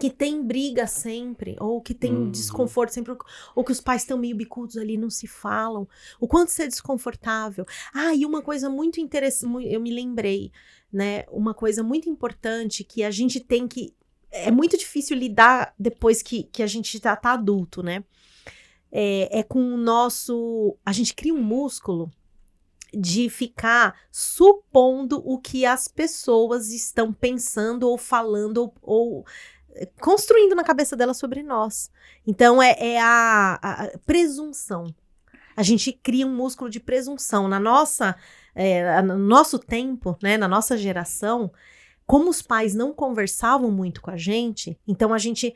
que tem briga sempre, ou que tem desconforto sempre, ou que os pais estão meio bicudos ali, não se falam. O quanto isso é desconfortável. Ah, e uma coisa muito interessante, eu me lembrei, né? Uma coisa muito importante que a gente tem que... É muito difícil lidar depois que a gente já tá adulto, né? É com o nosso... A gente cria um músculo de ficar supondo o que as pessoas estão pensando ou falando ou construindo na cabeça delas sobre nós. Então, é a presunção. A gente cria um músculo de presunção. No nosso tempo, né, na nossa geração, como os pais não conversavam muito com a gente, então a gente,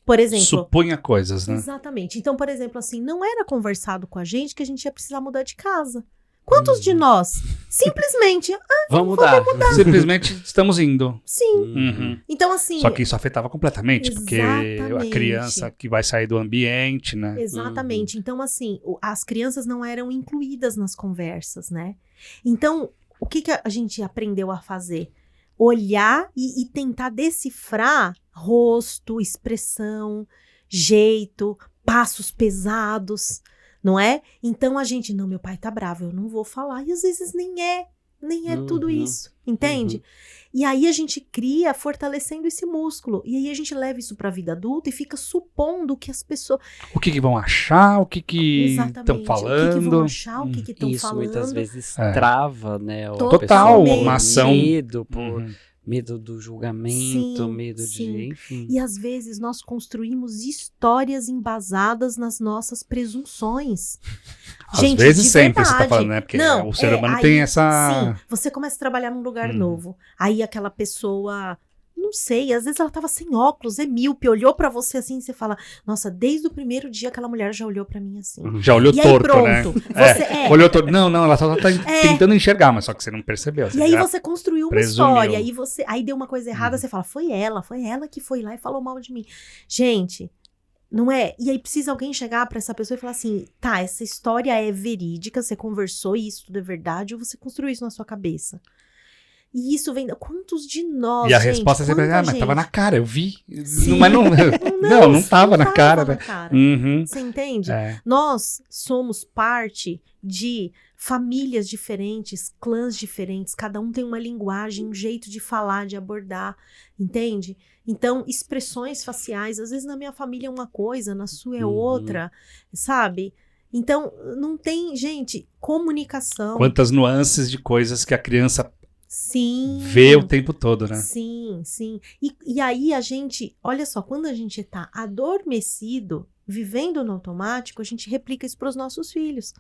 por exemplo... Supunha coisas, né? Exatamente. Então, por exemplo, assim, não era conversado com a gente que a gente ia precisar mudar de casa. Quantos de nós simplesmente... Vamos mudar. Simplesmente estamos indo. Sim. Então, assim... Só que isso afetava completamente, porque a Exatamente. criança que vai sair do ambiente, né? Exatamente. Então, assim, as crianças não eram incluídas nas conversas, né? Então, o que a gente aprendeu a fazer? Olhar e tentar decifrar rosto, expressão, jeito, passos pesados, não é? Então a gente, não, meu pai tá bravo, eu não vou falar. E às vezes nem é tudo isso, entende? E aí a gente cria fortalecendo esse músculo. E aí a gente leva isso pra vida adulta e fica supondo que as pessoas... O que vão achar, o que estão falando. O que vão achar, o que estão Isso falando. muitas vezes trava, né? Total, pessoa uma ação. Medo, medo do julgamento, Sim, medo de... Enfim. E às vezes nós construímos histórias embasadas nas nossas presunções. Às Gente, vezes de sempre verdade. você tá falando, né? Porque Não, o ser humano aí, tem essa... Sim, você começa a trabalhar num lugar novo. Aí aquela pessoa... Não sei, às vezes ela tava sem óculos, é míope, olhou pra você assim e você fala, nossa, desde o primeiro dia aquela mulher já olhou pra mim assim. Já olhou e torto, aí, pronto, né? Você, olhou torto. Não, ela só tá tentando enxergar, mas só que você não percebeu. E aí você construiu uma presumiu. história, aí deu uma coisa errada, você fala, foi ela que foi lá e falou mal de mim. Gente, não é? E aí precisa alguém chegar pra essa pessoa e falar assim, tá, essa história é verídica, você conversou e isso tudo é verdade, ou você construiu isso na sua cabeça? E isso vem... Quantos de nós, E a gente, resposta é sempre, mas gente? tava na cara, eu vi. Sim. Mas não tava na cara, né? Você entende? É. Nós somos parte de famílias diferentes, clãs diferentes, cada um tem uma linguagem, um jeito de falar, de abordar, entende? Então, expressões faciais, às vezes na minha família é uma coisa, na sua é outra, sabe? Então, não tem, gente, comunicação. Quantas nuances de coisas que a criança Sim. vê o tempo todo, né? Sim. E aí a gente, olha só, quando a gente tá adormecido, vivendo no automático, a gente replica isso para os nossos filhos.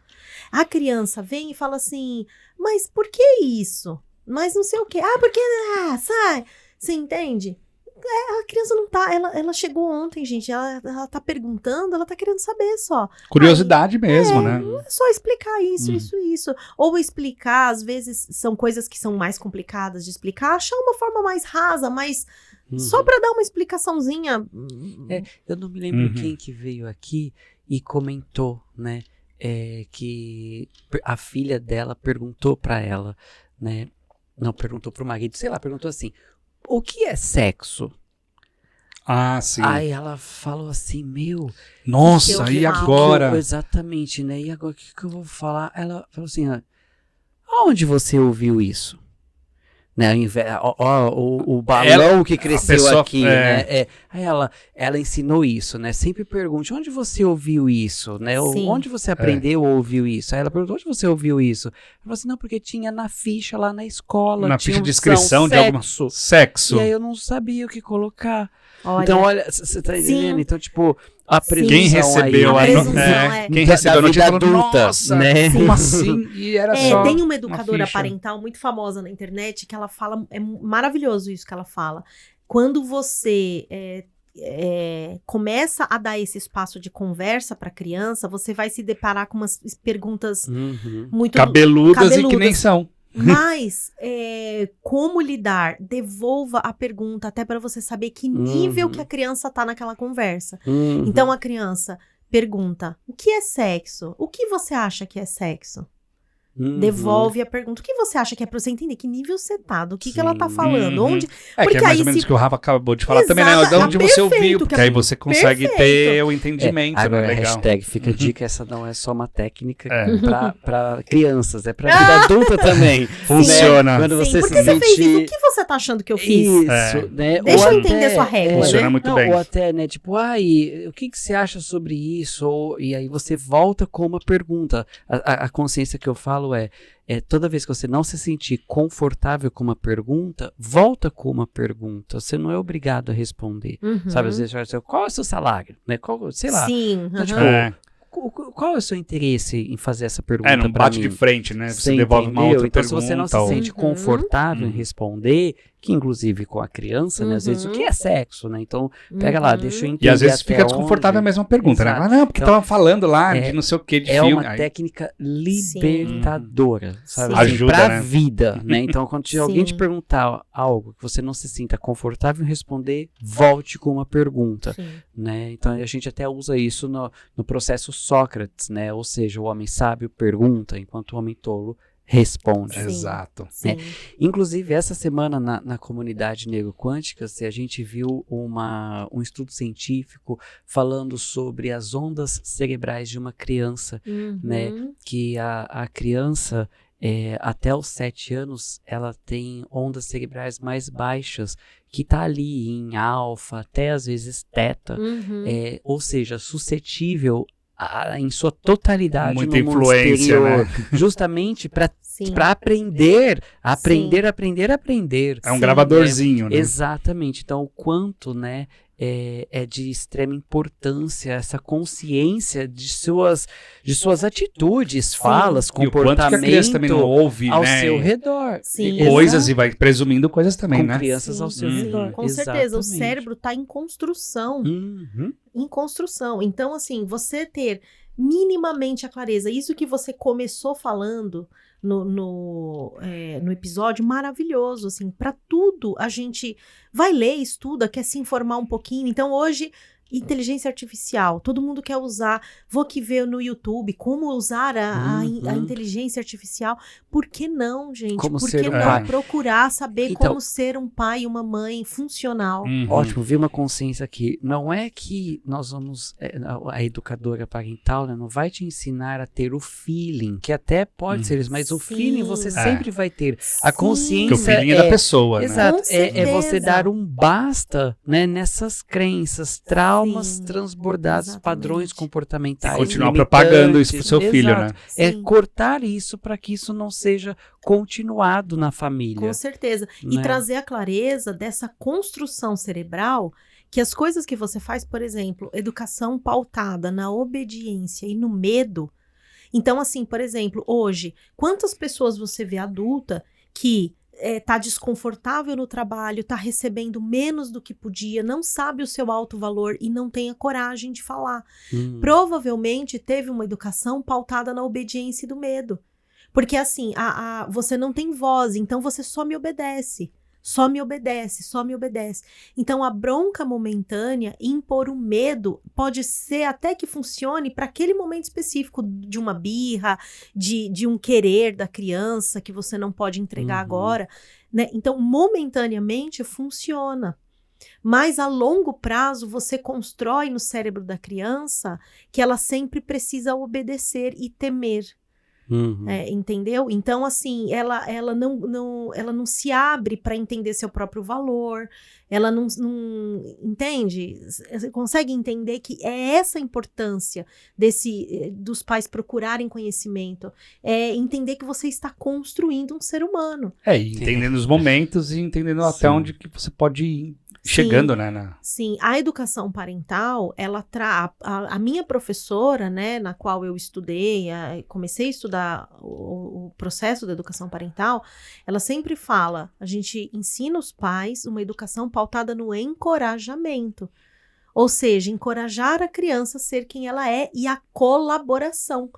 A criança vem e fala assim, mas por que isso? Mas não sei o quê. Porque, sai. Você entende? A criança não tá, ela chegou ontem, gente, ela tá perguntando, ela tá querendo saber só. Curiosidade mesmo, né? É só explicar isso. Ou explicar, às vezes, são coisas que são mais complicadas de explicar, achar uma forma mais rasa, mas só pra dar uma explicaçãozinha. Eu não me lembro quem que veio aqui e comentou, né, que a filha dela perguntou pra ela, né, não, perguntou pro marido, sei lá, perguntou assim, o que é sexo? Ah, sim. Aí ela falou assim, nossa, e agora? Exatamente, né? E agora, o que eu vou falar? Ela falou assim, aonde você ouviu isso? né? O balão que cresceu pessoa, aqui, né? Aí ela ensinou isso, né? Sempre pergunte, onde você ouviu isso, né? Sim. Onde você aprendeu ou ouviu isso? Aí ela perguntou, onde você ouviu isso? Ela falou assim, não, porque tinha na ficha lá na escola. Na tinha ficha de opção inscrição de alguma... Sexo. E aí eu não sabia o que colocar. Olha, Então, olha, você tá entendendo? Sim. Então, tipo, a presunção Quem recebeu A a presunção, quem da recebeu a vida notícia falou, adulta, nossa, né? como assim? E era só tem uma educadora ficha. parental muito famosa na internet que ela fala, é maravilhoso isso que ela fala. Quando você começa a dar esse espaço de conversa para a criança, você vai se deparar com umas perguntas muito Cabeludas e que nem são. Mas, como lidar? Devolva a pergunta até para você saber que nível que a criança tá naquela conversa. Então, a criança pergunta, o que é sexo? O que você acha que é sexo? Devolve a pergunta. O que você acha que é pra você entender que nível você tá? Do que ela tá falando? Onde... Porque que é mais ou menos o que o Rafa acabou de falar também, né? De onde você ouviu, porque aí você consegue ter o entendimento. Agora, legal. hashtag fica a dica, essa não é só uma técnica pra crianças, é pra vida adulta também. Funciona. Né? Quando você Por se que você fez sentir... isso? O que você tá achando que eu fiz? Isso, né? Deixa Ou eu entender a sua regra, Funciona né? muito bem. Ou até, né, tipo, o que você acha sobre isso? E aí você volta com uma pergunta. A consciência que eu falo toda vez que você não se sentir confortável com uma pergunta, volta com uma pergunta. Você não é obrigado a responder. Sabe, às vezes você vai dizer, qual é o seu salário? Né? Sei lá. Sim. Então, tipo, qual é o seu interesse em fazer essa pergunta não pra bate mim? de frente, né? Você Você devolve uma entendeu? outra Então, pergunta. se você não se sente confortável em responder, que inclusive com a criança, né? Às vezes, o que é sexo, né? Então, pega lá, deixa eu entender. E às vezes até fica desconfortável a onde. mesma pergunta, né? Exato. Não, porque Então, tava falando lá de não sei o que, de é filme. uma técnica libertadora, sabe? Sim. Assim, Ajuda, pra né? vida, né? Então, quando alguém te Sim. perguntar algo que você não se sinta confortável em responder, volte com uma pergunta, né? Então, a gente até usa isso no processo Sócrates, né? Ou seja, o homem sábio pergunta, enquanto o homem tolo responde. Sim. Exato. Sim. Inclusive, essa semana na comunidade neuroquântica, a gente viu um estudo científico falando sobre as ondas cerebrais de uma criança, né? Que a criança, até os 7 anos, ela tem ondas cerebrais mais baixas, que tá ali em alfa, até às vezes teta, ou seja, suscetível em sua totalidade Muita no mundo influência, exterior, né? justamente para Sim. aprender, Sim. aprender. É um gravadorzinho, né? Exatamente. Então, o quanto, né, é de extrema importância essa consciência de suas atitudes, falas, E o quanto que a comportamento criança também não ouve, ao né? seu redor. Sim. Coisas Exato. e vai presumindo coisas também, Com né? crianças ao seu Sim, redor. com certeza. O Exatamente. cérebro tá em construção. Em construção. Então, assim, você ter minimamente a clareza, isso que você começou falando no episódio, maravilhoso, assim, para tudo a gente vai ler, estuda, quer se informar um pouquinho. Então, hoje, inteligência artificial, todo mundo quer usar, vou aqui ver no YouTube como usar a inteligência artificial. Por que não, gente? Como Por ser que um não pai. procurar saber Então, como ser um pai e uma mãe funcional? Ótimo, vi uma consciência aqui. Não é que nós vamos, a educadora parental, né, não vai te ensinar a ter o feeling, que até pode ser isso, mas o Sim. feeling você sempre vai ter. A Sim. consciência Porque o feeling é da pessoa, né? Exato, Com é você certeza. dar um basta, né, nessas crenças, traumas Sim, transbordados, exatamente. padrões comportamentais. E continuar limitantes. propagando isso pro seu filho, Exato. né? É Sim. cortar isso para que isso não seja continuado na família. Com certeza. E né? trazer a clareza dessa construção cerebral, que as coisas que você faz, por exemplo, educação pautada na obediência e no medo. Então, assim, por exemplo, hoje, quantas pessoas você vê adulta que tá desconfortável no trabalho, tá recebendo menos do que podia, não sabe o seu alto valor e não tem a coragem de falar. Provavelmente teve uma educação pautada na obediência e do medo. Porque assim, você não tem voz, então você só me obedece. Só me obedece, só me obedece. Então, a bronca momentânea, impor o medo, pode ser até que funcione para aquele momento específico de uma birra, de um querer da criança que você não pode entregar agora, né? Então, momentaneamente funciona. Mas a longo prazo, você constrói no cérebro da criança que ela sempre precisa obedecer e temer. Entendeu? Então, assim, ela não se abre para entender seu próprio valor, ela não entende? Você consegue entender que é essa a importância dos pais procurarem conhecimento, é entender que você está construindo um ser humano. E entendendo os momentos e entendendo até onde que você pode ir chegando, né? Sim, a educação parental, ela a minha professora, né, na qual eu estudei, comecei a estudar o processo da educação parental, ela sempre fala, a gente ensina os pais uma educação pautada no encorajamento, ou seja, encorajar a criança a ser quem ela é e a colaboração.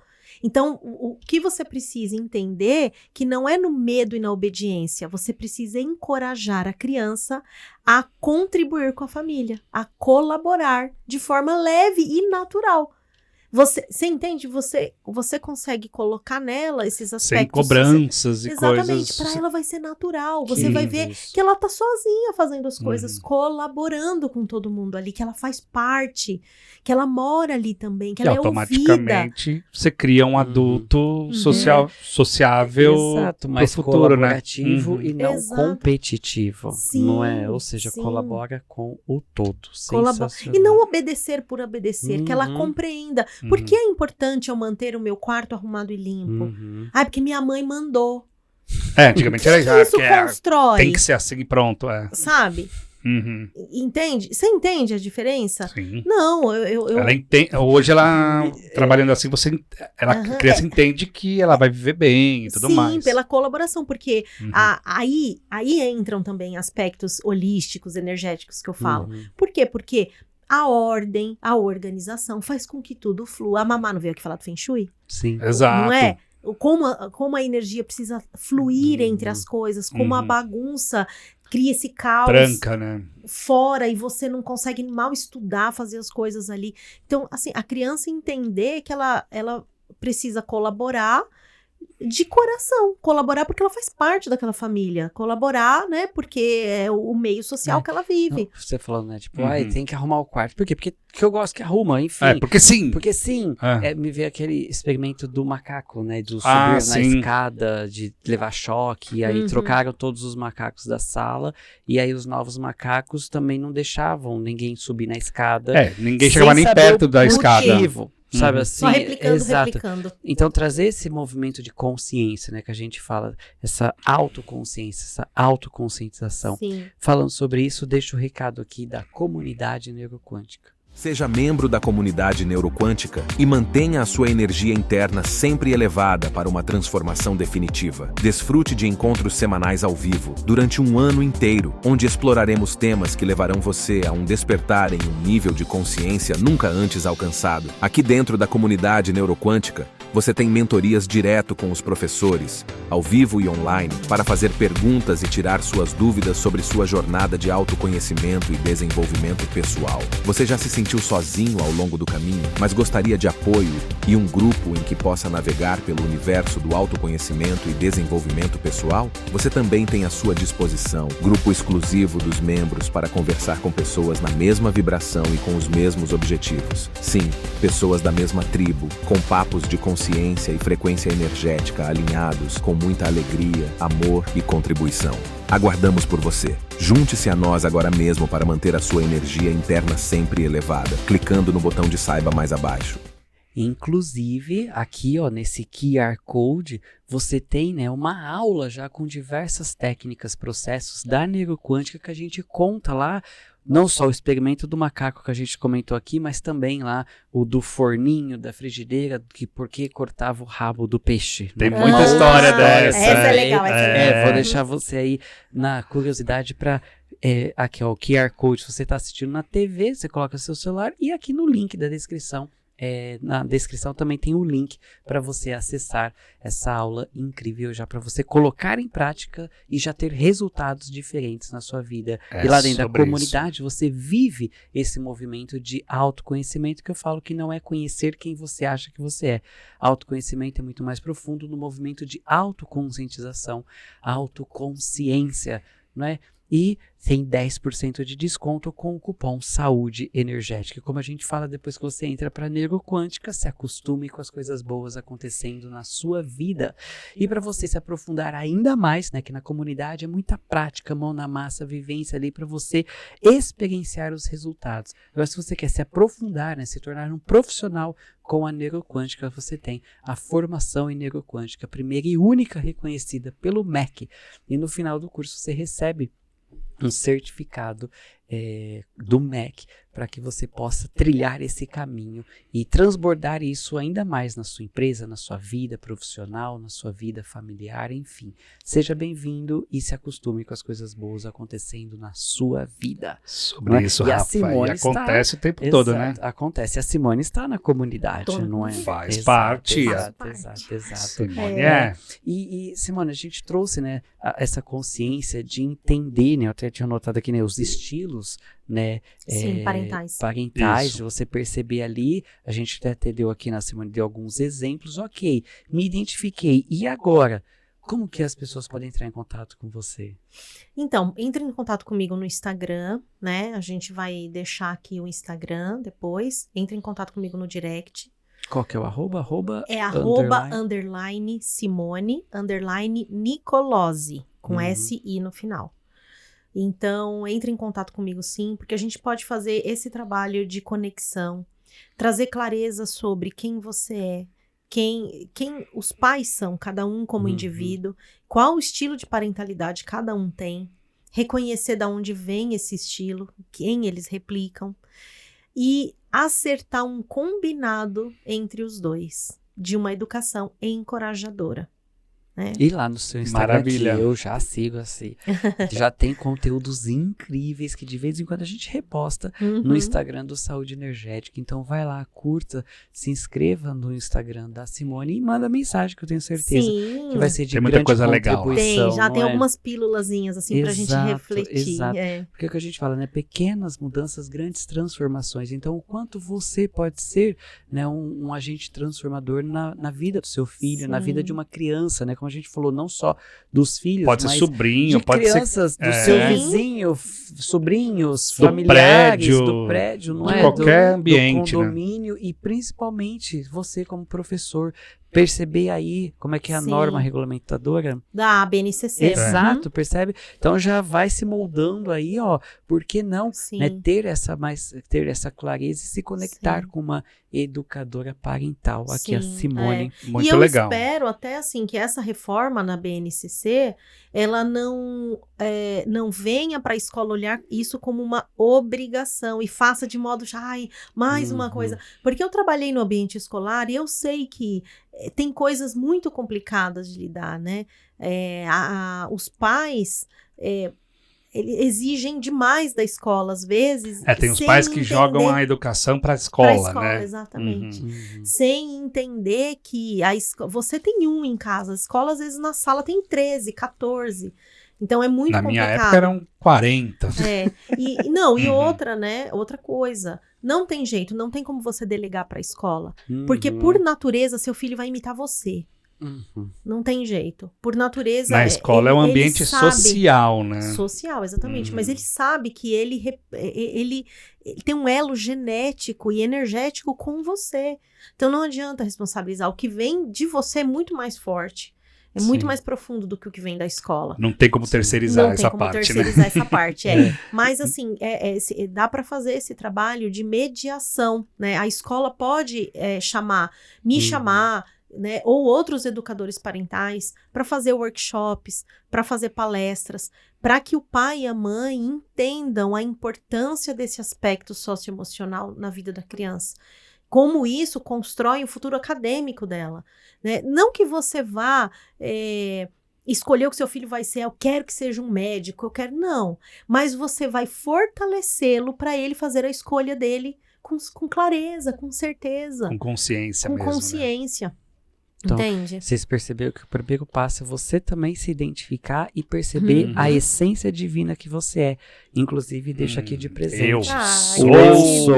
Então, o que você precisa entender que não é no medo e na obediência, você precisa encorajar a criança a contribuir com a família, a colaborar de forma leve e natural. Você entende? Você consegue colocar nela esses aspectos. Sem cobranças e coisas. Exatamente, para ela vai ser natural. Você vai ver que ela tá sozinha fazendo as coisas, colaborando com todo mundo ali, que ela faz parte, que ela mora ali também, que ela é ouvida. Automaticamente você cria um adulto sociável. Exato, mais futuro, colaborativo, né? E não competitivo. Sim, não é? Ou seja, colabora com o todo. E não obedecer por obedecer, que ela compreenda. Por que é importante eu manter o meu quarto arrumado e limpo? Porque minha mãe mandou. Antigamente era já isso constrói. Tem que ser assim e pronto. Sabe? Entende? Você entende a diferença? Sim. Não, Ela entende, hoje ela, trabalhando assim, a criança entende que ela vai viver bem e tudo mais. Sim, pela colaboração, porque aí entram também aspectos holísticos, energéticos que eu falo. Por quê? Porque a ordem, a organização faz com que tudo flua. A Mamá não veio aqui falar do Feng Shui? Sim. Exato. Não é? Como a energia precisa fluir entre as coisas, como a bagunça cria esse caos. Tranca, né? Fora, e você não consegue mal estudar, fazer as coisas ali. Então, assim, a criança entender que ela precisa colaborar de coração, colaborar porque ela faz parte daquela família, colaborar, né, porque é o meio social que ela vive. Não, você falou, né, tipo, tem que arrumar o quarto. Por quê? Porque eu gosto que arruma, enfim. Porque sim. Porque sim. Me veio aquele experimento do macaco, né, do subir na escada, de levar choque, e aí trocaram todos os macacos da sala, e aí os novos macacos também não deixavam ninguém subir na escada. Ninguém chegava nem perto da escada. Sabe assim? Só replicando. Então, trazer esse movimento de consciência, né, que a gente fala, essa autoconsciência, essa autoconscientização. Sim. Falando sobre isso, deixo o recado aqui da comunidade neuroquântica. Seja membro da comunidade neuroquântica e mantenha a sua energia interna sempre elevada para uma transformação definitiva. Desfrute de encontros semanais ao vivo durante um ano inteiro, onde exploraremos temas que levarão você a um despertar em um nível de consciência nunca antes alcançado. Aqui dentro da comunidade neuroquântica, você tem mentorias direto com os professores, ao vivo e online, para fazer perguntas e tirar suas dúvidas sobre sua jornada de autoconhecimento e desenvolvimento pessoal. Você já se sentiu sozinho ao longo do caminho, mas gostaria de apoio e um grupo em que possa navegar pelo universo do autoconhecimento e desenvolvimento pessoal? Você também tem à sua disposição grupo exclusivo dos membros para conversar com pessoas na mesma vibração e com os mesmos objetivos. Sim, pessoas da mesma tribo, com papos de consciência e frequência energética alinhados com muita alegria, amor e contribuição. Aguardamos por você. Junte-se a nós agora mesmo para manter a sua energia interna sempre elevada, clicando no botão de saiba mais abaixo. Inclusive, aqui ó, nesse QR Code, você tem, né, uma aula já com diversas técnicas, processos da neuroquântica que a gente conta lá. Não só o experimento do macaco que a gente comentou aqui, mas também lá o do forninho, da frigideira, que por que cortava o rabo do peixe. Tem muita história dessa. Essa é legal. Vou deixar você aí na curiosidade para... aqui ó, o QR Code, se você está assistindo na TV, você coloca seu celular e aqui no link da descrição. Na descrição também tem o link para você acessar essa aula incrível já para você colocar em prática e já ter resultados diferentes na sua vida. E lá dentro da comunidade você vive esse movimento de autoconhecimento que eu falo que não é conhecer quem você acha que você é. Autoconhecimento é muito mais profundo no movimento de autoconscientização, autoconsciência, não é? e tem 10% de desconto com o cupom Saúde Energética. Como a gente fala, depois que você entra para a Neuroquântica, se acostume com as coisas boas acontecendo na sua vida. E para você se aprofundar ainda mais, né, que na comunidade é muita prática, mão na massa, vivência ali para você experienciar os resultados. Agora, se você quer se aprofundar, né, se tornar um profissional com a Neuroquântica, você tem a formação em Neuroquântica, primeira e única reconhecida pelo MEC. E no final do curso você recebe um certificado do MEC para que você possa trilhar esse caminho e transbordar isso ainda mais na sua empresa, na sua vida profissional, na sua vida familiar, enfim. Seja bem-vindo e se acostume com as coisas boas acontecendo na sua vida. Sobre isso, e Rafa, e acontece o tempo todo, né? Acontece. A Simone está na comunidade, não é? Faz parte. Exato. Simone E, Simone, a gente trouxe, né, essa consciência de entender, né, eu até tinha notado aqui, né, os estilos, né, Sim, parentais, de você perceber ali, a gente até deu aqui na Simone, deu alguns exemplos, ok, me identifiquei, e agora? Como que as pessoas podem entrar em contato com você? Então, entre em contato comigo no Instagram, né, a gente vai deixar aqui o Instagram depois, entre em contato comigo no direct. Qual que é o arroba? É @_ Simone _ Nicolosi, com S-I no final. Então, entre em contato comigo sim, porque a gente pode fazer esse trabalho de conexão, trazer clareza sobre quem você é, quem os pais são, cada um como indivíduo, qual o estilo de parentalidade cada um tem, reconhecer de onde vem esse estilo, quem eles replicam, e acertar um combinado entre os dois, de uma educação encorajadora. E lá no seu Instagram, Maravilha. que eu já sigo assim, já tem conteúdos incríveis que de vez em quando a gente reposta no Instagram do Saúde Energética. Então vai lá, curta, se inscreva no Instagram da Simone e manda mensagem, que eu tenho certeza que vai ser de Tem muita grande coisa legal. contribuição. Já tem não é? algumas pílulazinhas assim pra gente refletir. Exato. Porque é o que a gente fala, né? Pequenas mudanças, grandes transformações. Então, o quanto você pode ser, né, um agente transformador na vida do seu filho, na vida de uma criança, né? Como a gente falou, não só dos filhos, Pode mas ser sobrinho, de pode crianças, ser do seu vizinho, sobrinhos, Do familiares, prédio, do prédio, não de é? qualquer do ambiente, condomínio, e principalmente você como professor, perceber aí como é que é a norma regulamentadora. Da BNCC. Exato, percebe? Então já vai se moldando aí, ó, por que não, né, ter essa clareza e se conectar com uma educadora parental, aqui a Simone. Muito e eu legal. espero até assim que essa reforma na BNCC, ela não venha para a escola olhar isso como uma obrigação e faça de modo, mais uma coisa. Porque eu trabalhei no ambiente escolar e eu sei que tem coisas muito complicadas de lidar, né? Os pais exigem demais da escola, às vezes. Tem os pais que jogam a educação para a escola, né? Exatamente. Sem entender que você tem um em casa, a escola às vezes na sala tem 13, 14. Então é muito complicado. Na minha época eram 40. E outra, né? Outra coisa. Não tem jeito, não tem como você delegar para a escola. Porque por natureza, seu filho vai imitar você. Não tem jeito. Por natureza. Na escola é um ambiente social, né? Social, exatamente. Mas ele sabe que ele tem um elo genético e energético com você. Então não adianta responsabilizar. O que vem de você é muito mais forte. É muito mais profundo do que o que vem da escola. Não tem como terceirizar essa parte, Não tem como terceirizar essa parte, Mas, assim, dá para fazer esse trabalho de mediação, né? A escola pode chamar, né? Ou outros educadores parentais para fazer workshops, para fazer palestras, para que o pai e a mãe entendam a importância desse aspecto socioemocional na vida da criança. Como isso constrói o futuro acadêmico dela, né? Não que você vá escolher o que seu filho vai ser, eu quero que seja um médico, não. Mas você vai fortalecê-lo para ele fazer a escolha dele com clareza, com certeza. Com consciência mesmo. Com consciência. Né? Então, entende? Vocês perceberam que o primeiro passo é você também se identificar e perceber a essência divina que você é. Inclusive, deixa aqui de presente. Eu sou,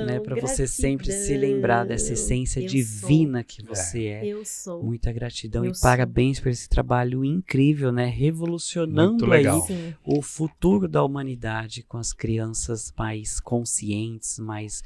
né? para você sempre se lembrar dessa essência divina que você é. Eu sou. Muita gratidão Eu e sou. parabéns por esse trabalho incrível, né? Revolucionando Muito aí legal. Sim. o futuro da humanidade com as crianças mais conscientes, mais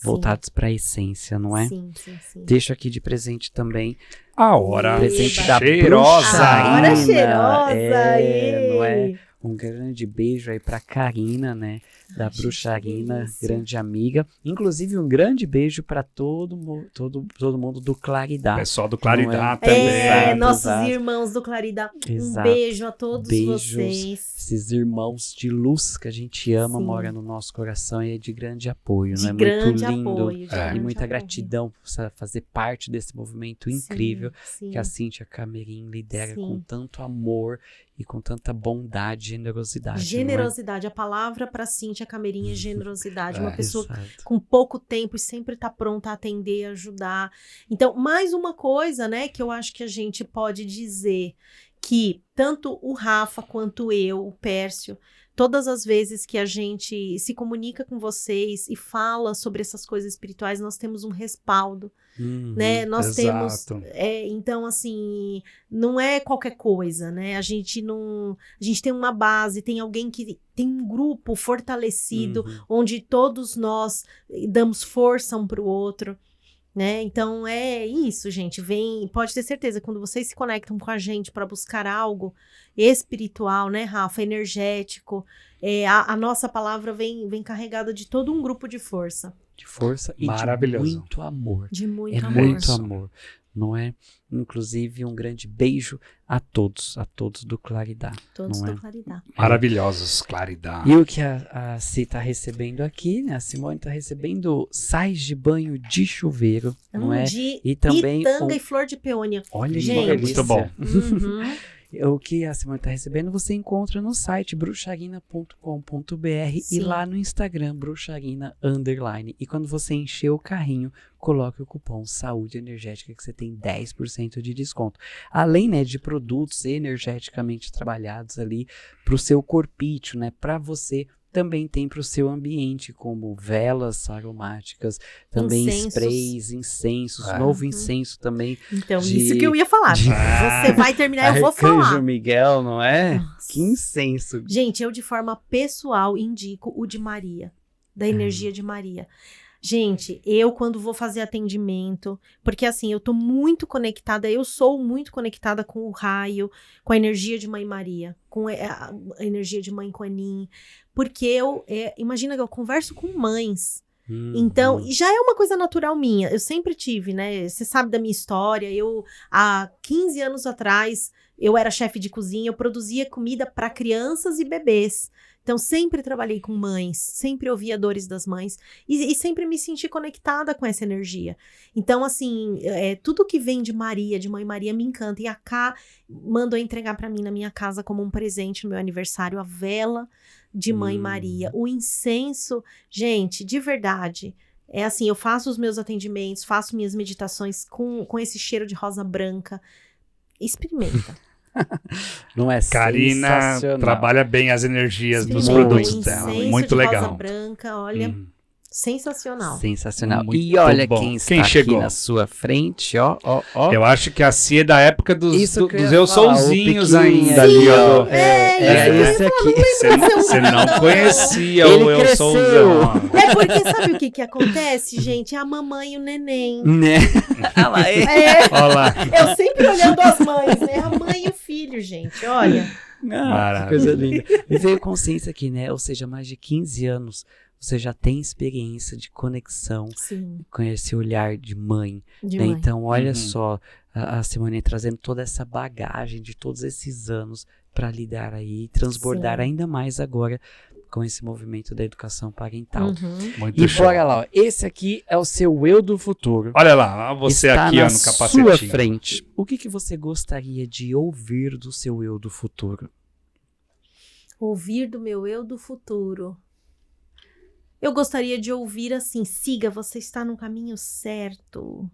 voltadas para a essência, não é? Sim, sim, sim. Deixo aqui de presente também A hora presente da cheirosa. A hora Karina, cheirosa, não é? ê. Um grande beijo aí pra Karina, né? Da Gente, Bruxarina, delícia. grande amiga. Inclusive, um grande beijo pra todo mundo do Claridade. Pessoal do Não Claridade é? também. Exato, Nossos exato. irmãos do Claridade. Um Exato. beijo a todos Beijos. vocês. Esses irmãos de luz que a gente ama, Sim. mora no nosso coração e é de grande apoio, De não é? grande Muito lindo. apoio. de É. grande E muita apoio. gratidão por fazer parte desse movimento incrível Sim, que a sim. Cíntia Camerim lidera Sim. com tanto amor e com tanta bondade e generosidade. não é? Generosidade. A palavra para Cíntia Camerim é generosidade. Uma pessoa Exato. com pouco tempo e sempre tá pronta a atender, ajudar. Então, mais uma coisa, né, que eu acho que a gente pode dizer que tanto o Rafa quanto eu, o Pércio, todas as vezes que a gente se comunica com vocês e fala sobre essas coisas espirituais, nós temos um respaldo, Uhum. né? Nós temos, Exato. então assim, não é qualquer coisa, né? A gente tem uma base, tem alguém que tem um grupo fortalecido, Uhum. onde todos nós damos força um para o outro, né? Então é isso, gente. Pode ter certeza, quando vocês se conectam com a gente para buscar algo espiritual, né, Rafa, energético, a nossa palavra vem carregada de todo um grupo de força, De força e Maravilhoso. de muito amor. de muito É amor. muito amor, não é? Inclusive, um grande beijo a todos do Claridade. Todos não do é? Claridade. Maravilhosos, Claridade. E o que a Si tá recebendo aqui, né? A Simone tá recebendo sais de banho de chuveiro, não é? De E também pitanga e flor de peônia. Olha que Gente. delícia. Muito bom. Uhum. O que a Simone está recebendo, você encontra no site bruxarina.com.br e Sim. lá no Instagram, bruxarina_. E quando você encher o carrinho, coloque o cupom Saúde Energética que você tem 10% de desconto. Além, né, de produtos energeticamente trabalhados ali para o seu corpício, né, para você. Também tem para o seu ambiente, como velas aromáticas, também Incensos. sprays, incensos, Ah. novo incenso também. Então, De- isso que eu ia falar. Você vai terminar, eu vou Arcanjo falar. Miguel, não é? Nossa. Que incenso. Gente, eu de forma pessoal indico o de Maria, da energia de Maria. Gente, eu quando vou fazer atendimento, porque assim, eu tô muito conectada, eu sou muito conectada com o raio, com a energia de Mãe Maria, com a energia de Mãe Kuan-Yin, porque imagina que eu converso com mães, então, e já é uma coisa natural minha, eu sempre tive, né, você sabe da minha história, há 15 anos atrás, eu era chefe de cozinha, eu produzia comida para crianças e bebês. Então, sempre trabalhei com mães, sempre ouvia dores das mães e sempre me senti conectada com essa energia. Então, assim, tudo que vem de Maria, de Mãe Maria, me encanta. E a Cá mandou entregar para mim na minha casa como um presente no meu aniversário a vela de Mãe Maria. O incenso, gente, de verdade, é assim, eu faço os meus atendimentos, faço minhas meditações com esse cheiro de rosa branca. Experimenta. Não é Karina sensacional. trabalha bem as energias dos Experimenta. produtos O dela. incenso Muito de legal. rosa branca, olha, Hum. sensacional. Sensacional. Muito E olha bom. quem está Quem chegou? aqui na sua frente, ó. Eu acho que a Cia é da época dos Isso que eu ia Eu falar, o Souzinhos pequenininho ainda ali, ali, ó. ó. É esse aqui. Você não conhecia Ele o Eu cresceu. Souzão. ó. É porque sabe o que acontece, gente? É a mamãe e o neném. Né? Ah lá, Olha lá. Eu sempre olhando as mães, né? A mãe e o filho, gente, olha. Ah, que coisa linda. Me veio consciência aqui, né? Ou seja, mais de 15 anos você já tem experiência de conexão Sim, com esse olhar de mãe. de Né? mãe. Então, olha Uhum. só, a Simone trazendo toda essa bagagem de todos esses anos para lidar aí e transbordar Sim. ainda mais agora com esse movimento da educação parental. Uhum. Muito E show. bora lá, ó. Esse aqui é o seu eu do futuro. Olha lá, você Está aqui na ó, no sua capacetinho. frente. O que você gostaria de ouvir do seu eu do futuro? Ouvir do meu eu do futuro. Eu gostaria de ouvir assim, siga, você está no caminho certo.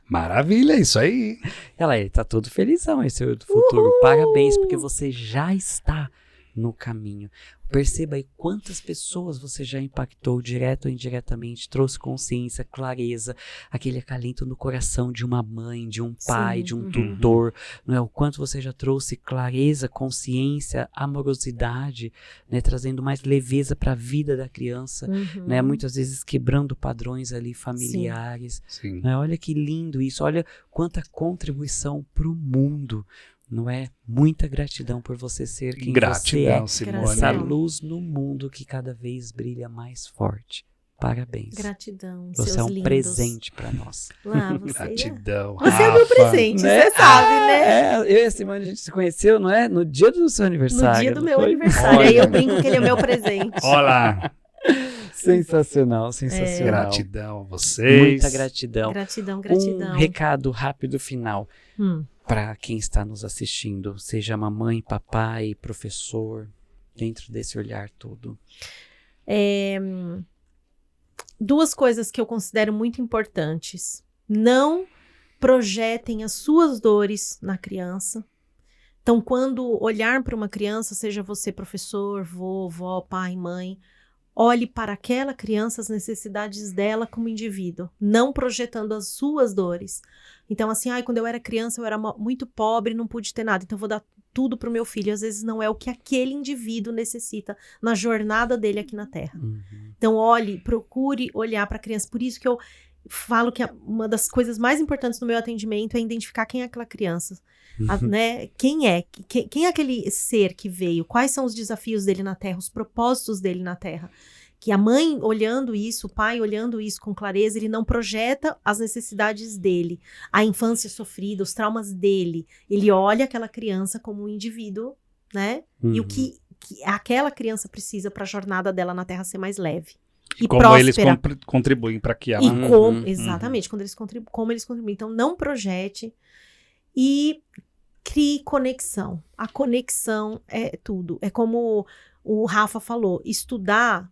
Maravilha, isso aí. Ela tá todo felizão, esse eu do futuro. Parabéns, porque você já está no caminho. Perceba aí quantas pessoas você já impactou, direto ou indiretamente, trouxe consciência, clareza, aquele acalento no coração de uma mãe, de um pai, Sim. de um tutor, não é? O quanto você já trouxe clareza, consciência, amorosidade, né? Trazendo mais leveza para a vida da criança, né? Muitas vezes quebrando padrões ali familiares. Sim. Né? Olha que lindo isso, olha quanta contribuição para o mundo. Não é? Muita gratidão por você ser quem Gratidão, você é. Simone. Essa luz no mundo que cada vez brilha mais forte. Parabéns. Gratidão, Você seus é um lindos. presente para nós. Ah, você Gratidão. Você é meu Rafa. presente, Né? você sabe, né? Eu e a Simone, a gente se conheceu, não é? No dia do seu aniversário. No dia do não meu foi? aniversário. Olha. Aí eu brinco que ele é meu presente. Olá. Sensacional, sensacional. Gratidão a vocês. Muita gratidão. Gratidão, Um gratidão. recado rápido final Hum. para quem está nos assistindo, seja mamãe, papai, professor, dentro desse olhar todo. Duas coisas que eu considero muito importantes. Não projetem as suas dores na criança. Então, quando olhar para uma criança, seja você professor, vó, pai, mãe, olhe para aquela criança, as necessidades dela como indivíduo, não projetando as suas dores. Então, assim, quando eu era criança, eu era muito pobre, não pude ter nada, então eu vou dar tudo para o meu filho. Às vezes não é o que aquele indivíduo necessita na jornada dele aqui na Terra. Então, procure olhar para a criança. Por isso que eu falo que uma das coisas mais importantes no meu atendimento é identificar quem é aquela criança. Né? Quem é aquele ser que veio? Quais são os desafios dele na Terra? Os propósitos dele na Terra? Que a mãe olhando isso, o pai olhando isso com clareza, ele não projeta as necessidades dele, a infância sofrida, os traumas dele. Ele olha aquela criança como um indivíduo, né? E o que aquela criança precisa para a jornada dela na Terra ser mais leve. E como próspera. eles contribuem para que ela... Exatamente, como eles contribuem. Então, não projete e crie conexão. A conexão é tudo. É como o Rafa falou, estudar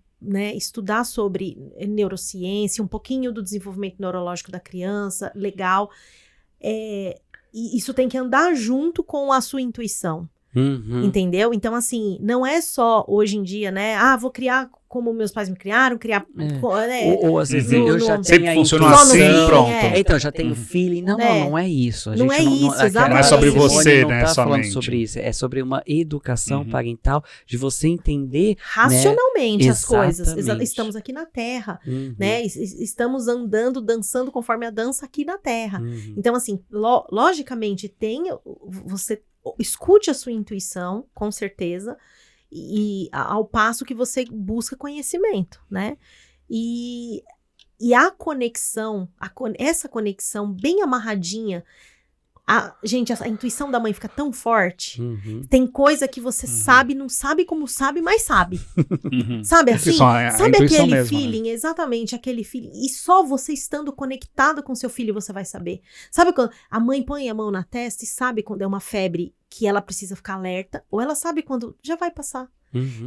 sobre neurociência, um pouquinho do desenvolvimento neurológico da criança, legal. E isso tem que andar junto com a sua intuição. Entendeu? Então, assim, não é só hoje em dia, né? Vou criar como meus pais me criaram, Ou às vezes eu já tenho sempre a funciona intuição. assim, pronto. Então, já tenho feeling. Não é isso. A Não gente é isso, exatamente. Não é sobre você, não né, tá falando somente. sobre isso. É sobre uma educação parental, de você entender racionalmente as coisas. Exatamente. Estamos aqui na Terra, né? Estamos andando, dançando conforme a dança aqui na Terra. Então, assim, logicamente, você escute a sua intuição, com certeza, e ao passo que você busca conhecimento, né? E a conexão, essa conexão bem amarradinha, gente, a intuição da mãe fica tão forte, tem coisa que você sabe, não sabe como sabe, mas sabe. Sabe assim? Sabe aquele mesmo, feeling, né? Exatamente, aquele feeling. E só você estando conectado com seu filho, você vai saber. Sabe quando a mãe põe a mão na testa e sabe quando é uma febre que ela precisa ficar alerta, ou ela sabe quando já vai passar.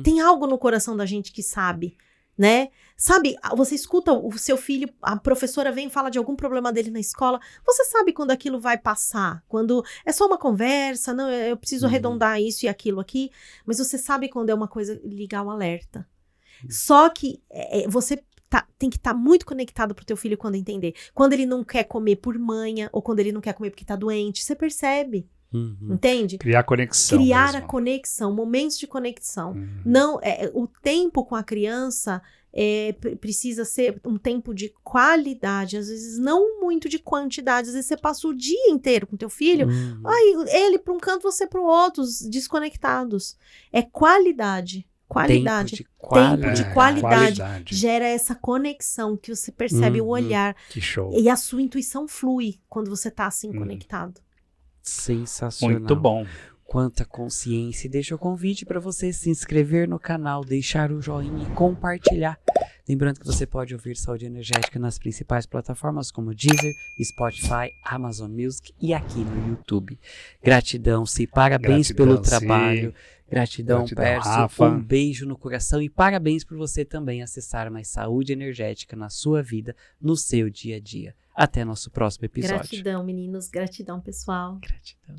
Tem algo no coração da gente que sabe, né? Sabe, você escuta o seu filho, a professora vem e fala de algum problema dele na escola, você sabe quando aquilo vai passar, quando é só uma conversa, não, eu preciso arredondar isso e aquilo aqui, mas você sabe quando é uma coisa ligar o alerta. Só que você tem que estar muito conectado pro teu filho quando entender. Quando ele não quer comer por manha, ou quando ele não quer comer porque tá doente, você percebe. Entende? Criar conexão. Criar mesmo. a conexão, momentos de conexão. Não, o tempo com a criança precisa ser um tempo de qualidade, às vezes não muito de quantidade. Às vezes você passa o dia inteiro com teu filho, ele para um canto, você para o outro, desconectados. É qualidade. Tempo de qualidade. Gera essa conexão que você percebe o olhar. Que show. E a sua intuição flui quando você tá assim conectado. Sensacional. Muito bom. Quanta consciência. E deixa o convite para você se inscrever no canal, deixar o joinha e compartilhar. Lembrando que você pode ouvir Saúde Energética nas principais plataformas como Deezer, Spotify, Amazon Music e aqui no YouTube. Gratidão, Si. Parabéns pelo trabalho. Gratidão, Pércio. Rafa. Um beijo no coração e parabéns por você também acessar mais saúde energética na sua vida, no seu dia a dia. Até nosso próximo episódio. Gratidão, meninos. Gratidão, pessoal. Gratidão.